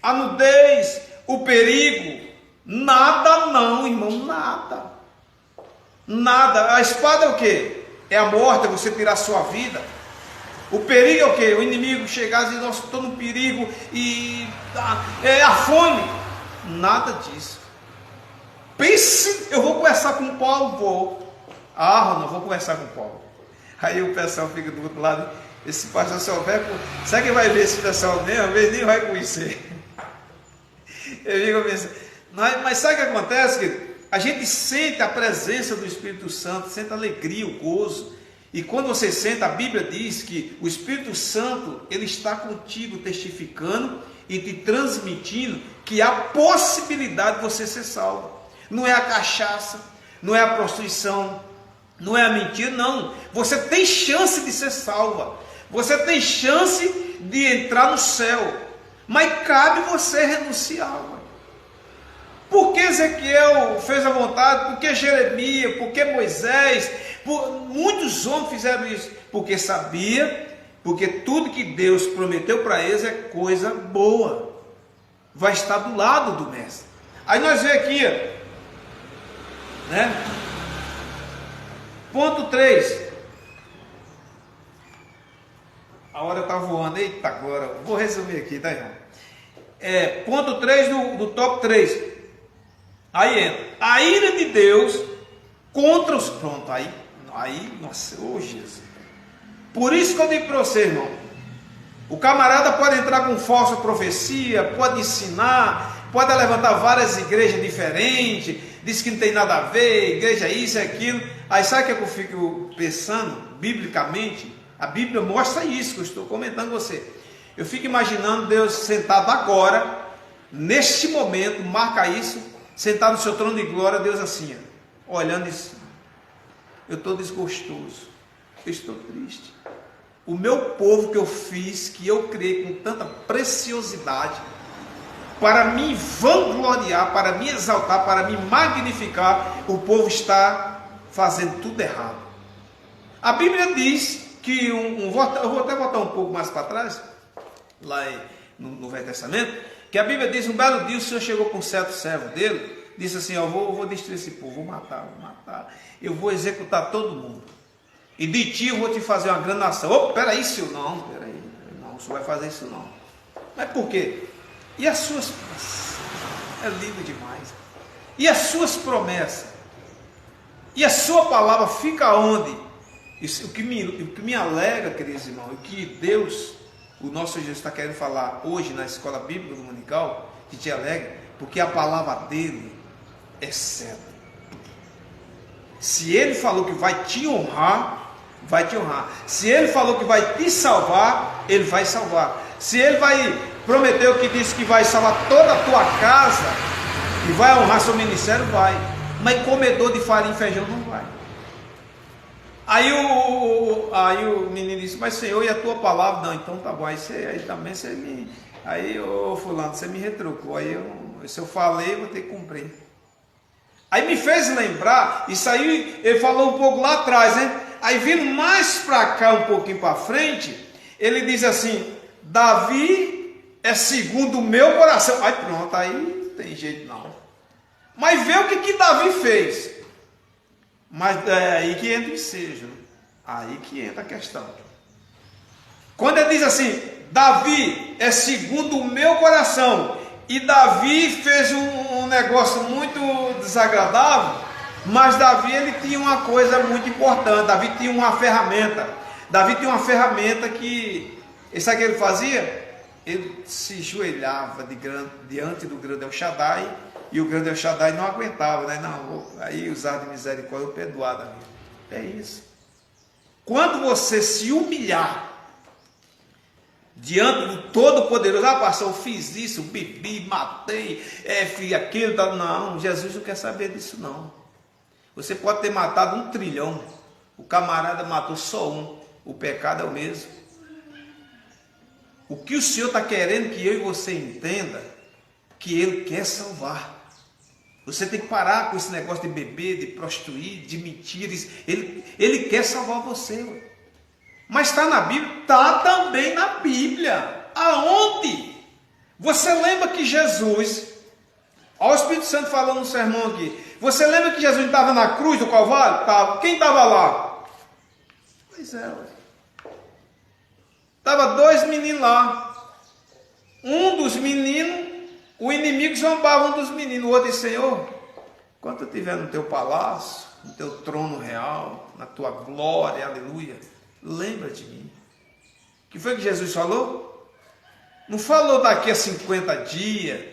a nudez, o perigo. Nada não, irmão, nada. Nada. A espada é o quê? É a morte, é você tirar a sua vida. O perigo é o quê? O inimigo chegar e dizer, nossa, estou no perigo e é a fome. Nada disso. Pense, eu vou conversar com o Paulo, vou. Não vou conversar com o Paulo. Aí o pessoal fica do outro lado, esse pastor souber, sabe quem vai ver esse pessoal mesmo? Nem vai conhecer. Eu fico pensando, mas sabe o que acontece, querido? A gente sente a presença do Espírito Santo, sente a alegria, o gozo. E quando você sente, a Bíblia diz que o Espírito Santo, ele está contigo testificando e te transmitindo que há possibilidade de você ser salvo. Não é a cachaça, não é a prostituição, não é a mentira, não. Você tem chance de ser salva. Você tem chance de entrar no céu. Mas cabe você renunciar. Por que Ezequiel fez a vontade? Por que Jeremias? Por que Moisés? Muitos homens fizeram isso. Porque sabia, porque tudo que Deus prometeu para eles é coisa boa. Vai estar do lado do mestre. Aí nós vemos aqui, né? Ponto 3. A hora está voando. Eita, agora. Vou resumir aqui, tá, irmão? Ponto 3 do top 3. Aí entra a ira de Deus contra os... Pronto, aí, nossa, Jesus. Por isso que eu digo para você, irmão, o camarada pode entrar com falsa profecia, pode ensinar, pode levantar várias igrejas diferentes, diz que não tem nada a ver, igreja isso e aquilo. Aí sabe o que eu fico pensando, biblicamente? A Bíblia mostra isso que eu estou comentando com você. Eu fico imaginando Deus sentado agora, neste momento, marca isso, sentado no seu trono de glória, Deus assim, olhando isso. eu estou desgostoso, eu estou triste. O meu povo que eu fiz, que eu criei com tanta preciosidade, para me vangloriar, para me exaltar, para me magnificar, o povo está fazendo tudo errado. A Bíblia diz que eu vou até voltar um pouco mais para trás, lá no Velho Testamento, que a Bíblia diz, um belo dia o Senhor chegou com um certo servo dele, disse assim, eu vou destruir esse povo, vou matar, eu vou executar todo mundo, e de ti eu vou te fazer uma grande nação. Oh, peraí, senhor, não, o senhor vai fazer isso não. Mas por quê? E as suas, é lindo demais, e as suas promessas, e a sua palavra fica onde? Isso, o que me alegra, queridos irmãos, o que Deus, o nosso Jesus está querendo falar hoje na escola bíblica dominical, que te alegra, porque a palavra dele é certa. Se ele falou que vai te honrar, vai te honrar. Se ele falou que vai te salvar, ele vai salvar. Se ele prometeu que disse que vai salvar toda a tua casa e vai honrar seu ministério, vai. Mas comedor de farinha e feijão não vai. Aí o menino disse, mas Senhor, e a tua palavra? Não, então tá bom. Aí também você me... Aí, fulano, você me retrucou. Aí se eu falei, eu vou ter que cumprir. Aí me fez lembrar, isso aí ele falou um pouco lá atrás, né? Aí vindo mais para cá, um pouquinho para frente, ele diz assim, Davi é segundo o meu coração. Aí pronto, aí não tem jeito não. Mas vê o que Davi fez. Mas é aí que entra o ensejo, né? Aí que entra a questão. Quando ele diz assim, Davi é segundo o meu coração, e Davi fez um negócio muito desagradável, mas Davi ele tinha uma coisa muito importante, Davi tinha uma ferramenta. Davi tinha uma ferramenta que, sabe o que ele fazia? Ele se joelhava diante do grande El Shaddai, e o grande El Shaddai não aguentava, né? Não, aí usar de misericórdia, eu perdoar, Davi. É isso. Quando você se humilhar diante do Todo-Poderoso, pastor, eu fiz isso, bebi, matei, fiz aquilo, tal. Não, Jesus não quer saber disso não. Você pode ter matado 1 trilhão, o camarada matou só um, o pecado é o mesmo. O que o Senhor está querendo que eu e você entenda, que Ele quer salvar. Você tem que parar com esse negócio de beber, de prostituir, de mentiras. Ele quer salvar você. Mas está na Bíblia? Está também na Bíblia. Aonde? Você lembra que Jesus, olha o Espírito Santo falando no sermão aqui. Você lembra que Jesus estava na cruz do Calvário? Tava. Quem estava lá? Pois é. Estava 2 meninos lá. Um dos meninos, o inimigo zombava um dos meninos. O outro disse, Senhor, quando eu estiver no teu palácio, no teu trono real, na tua glória, aleluia, lembra de mim. O que foi que Jesus falou? Não falou daqui a 50 dias,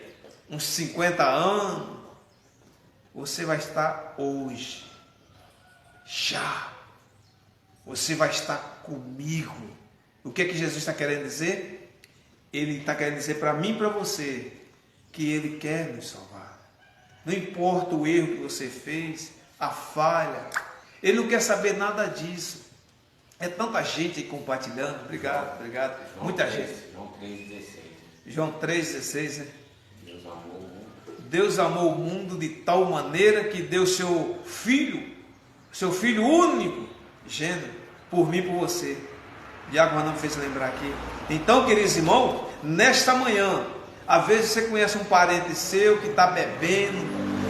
uns 50 anos. Você vai estar hoje. Já. Você vai estar comigo. O que é que Jesus está querendo dizer? Ele está querendo dizer para mim e para você que Ele quer nos salvar. Não importa o erro que você fez, a falha. Ele não quer saber nada disso. É tanta gente aí compartilhando. Obrigado. Muita gente. João 3,16, né? Deus amou o mundo de tal maneira que deu seu filho único, gênero, por mim e por você. E agora não me fez lembrar aqui. Então, queridos irmãos, nesta manhã, às vezes você conhece um parente seu que está bebendo,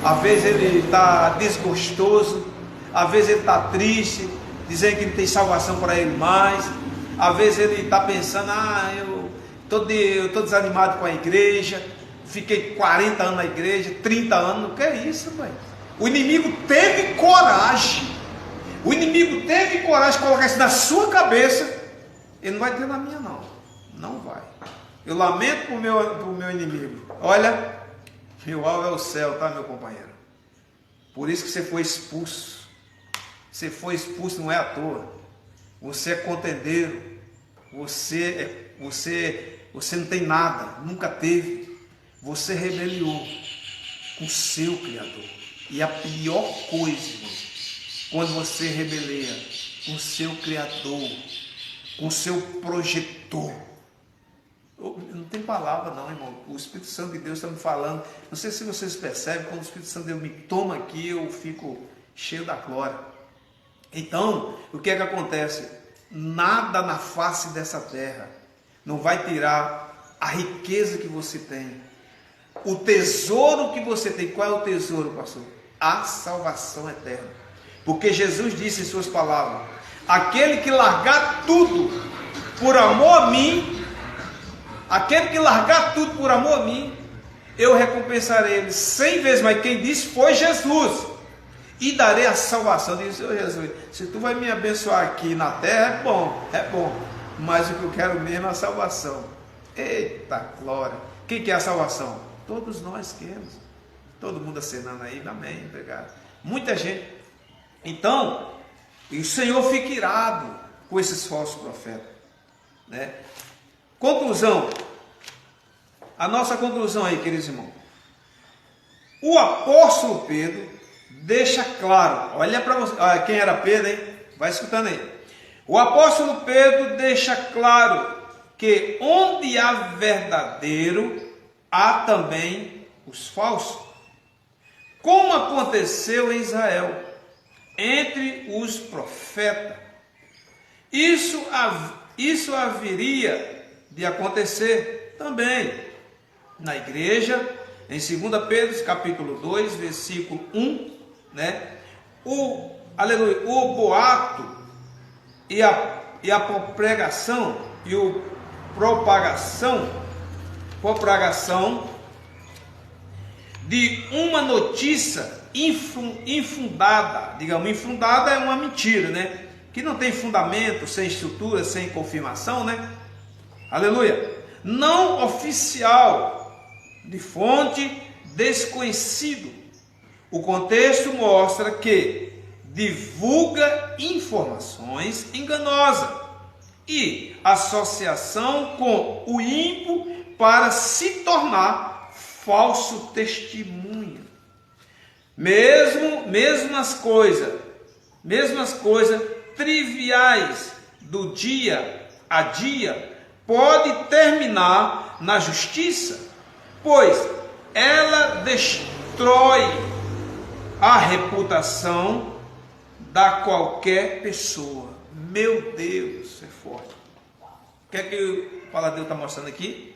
às vezes ele está desgostoso, às vezes ele está triste, dizendo que não tem salvação para ele mais, às vezes ele está pensando, eu estou desanimado com a igreja, fiquei 40 anos na igreja, 30 anos, não quer isso, pai. O inimigo teve coragem de colocar isso na sua cabeça. Ele não vai ter na minha não vai. Eu lamento pro meu inimigo. Olha, meu alvo é o céu, tá, meu companheiro? Por isso que você foi expulso. Você foi expulso, não é à toa. Você é contendeiro. Você não tem nada, nunca teve. Você rebeliou com o seu Criador. E a pior coisa, irmão, quando você rebeleia com o seu Criador, com o seu projetor. Não tem palavra não, irmão. O Espírito Santo de Deus está me falando. Não sei se vocês percebem, quando o Espírito Santo de Deus me toma aqui, eu fico cheio da glória. Então, o que é que acontece? Nada na face dessa terra não vai tirar a riqueza que você tem, o tesouro que você tem. Qual é o tesouro, pastor? A salvação eterna. Porque Jesus disse em suas palavras: aquele que largar tudo por amor a mim, aquele que largar tudo por amor a mim, eu recompensarei ele 100 vezes. Mas quem disse foi Jesus. E darei a salvação. Diz: Senhor Jesus, se tu vai me abençoar aqui na terra, é bom. Mas o que eu quero mesmo é a salvação. Eita glória! Quem quer a salvação? Todos nós queremos. Todo mundo acenando aí, amém, obrigado. Muita gente. Então, o Senhor fica irado com esses falsos profetas, né? Conclusão. A nossa conclusão aí, queridos irmãos. O apóstolo Pedro deixa claro, olha para você, olha quem era Pedro, hein? Vai escutando aí. O apóstolo Pedro deixa claro que onde há verdadeiro, há também os falsos. Como aconteceu em Israel, entre os profetas. Isso haveria de acontecer também na igreja, em 2 Pedro, capítulo 2, versículo 1, né? O boato e a pregação e o propagação de uma notícia infundada. Digamos, infundada é uma mentira, né? Que não tem fundamento, sem estrutura, sem confirmação, né? Aleluia. Não oficial, de fonte desconhecido. O contexto mostra que divulga informações enganosas e associação com o ímpio para se tornar falso testemunho. Mesmas coisas triviais do dia a dia pode terminar na justiça, pois ela destrói a reputação da qualquer pessoa. Meu Deus, é forte. O que é que o Paladeu está mostrando aqui?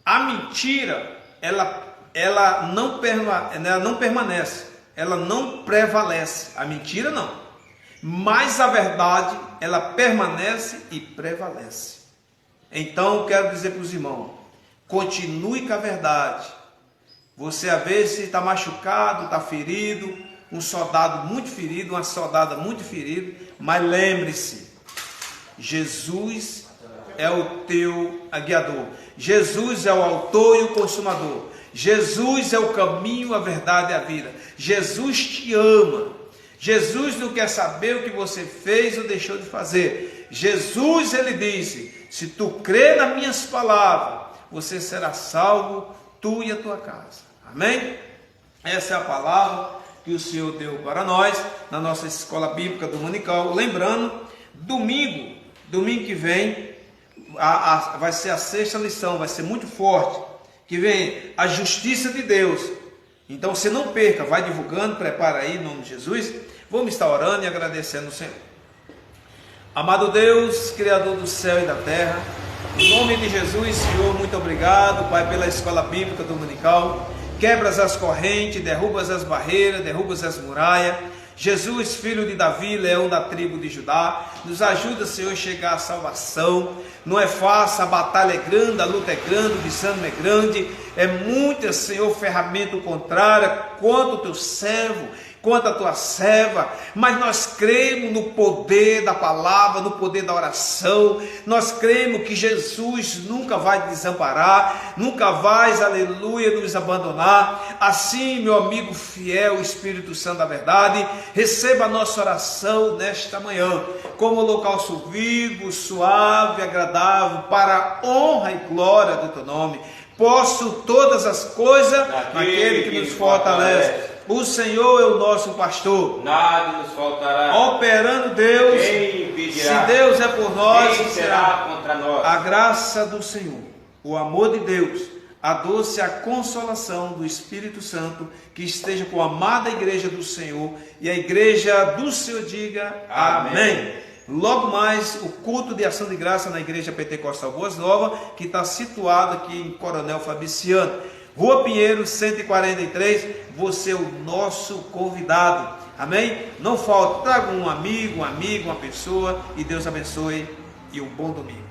A mentira, ela não permanece, ela não prevalece. A mentira não, mas a verdade, ela permanece e prevalece. Então eu quero dizer para os irmãos, continue com a verdade. Você às vezes está machucado, está ferido, um soldado muito ferido, uma soldada muito ferida, mas lembre-se, Jesus é o teu guiador, Jesus é o autor e o consumador, Jesus é o caminho, a verdade e a vida. Jesus te ama. Jesus não quer saber o que você fez ou deixou de fazer. Jesus, ele disse: se tu crer nas minhas palavras, você será salvo, tu e a tua casa. Amém? Essa é a palavra que o Senhor deu para nós na nossa escola bíblica dominical. Lembrando, domingo que vem, vai ser a 6ª lição, vai ser muito forte, que vem a justiça de Deus. Então você não perca, vai divulgando, prepara aí em nome de Jesus. Vamos estar orando e agradecendo o Senhor. Amado Deus, Criador do céu e da terra, em nome de Jesus, Senhor, muito obrigado, Pai, pela escola bíblica dominical. Quebras as correntes, derrubas as barreiras, derrubas as muralhas. Jesus, filho de Davi, leão da tribo de Judá, nos ajuda, Senhor, a chegar à salvação. Não é fácil, a batalha é grande, a luta é grande, o desânimo é grande, é muita, Senhor, ferramenta contrária contra o teu servo, contra a tua serva, mas nós cremos no poder da palavra, no poder da oração. Nós cremos que Jesus nunca vai desamparar, nunca vai, aleluia, nos abandonar. Assim, meu amigo fiel, Espírito Santo da verdade, receba a nossa oração nesta manhã, como holocausto vivo, suave, agradável, para a honra e glória do teu nome. Posso todas as coisas naquele que nos fortalece. O Senhor é o nosso pastor. Nada nos faltará. Operando Deus. Quem impedirá? Se Deus é por nós, Quem será contra nós? a graça do Senhor, o amor de Deus, a doce a consolação do Espírito Santo, que esteja com a amada igreja do Senhor, e a igreja do Senhor diga amém. Logo mais, o culto de ação de graça na igreja Pentecostal Boas Novas, que está situado aqui em Coronel Fabriciano, Rua Pinheiro 143, você é o nosso convidado, amém? Não falte, traga um amigo, uma pessoa, e Deus abençoe, e um bom domingo.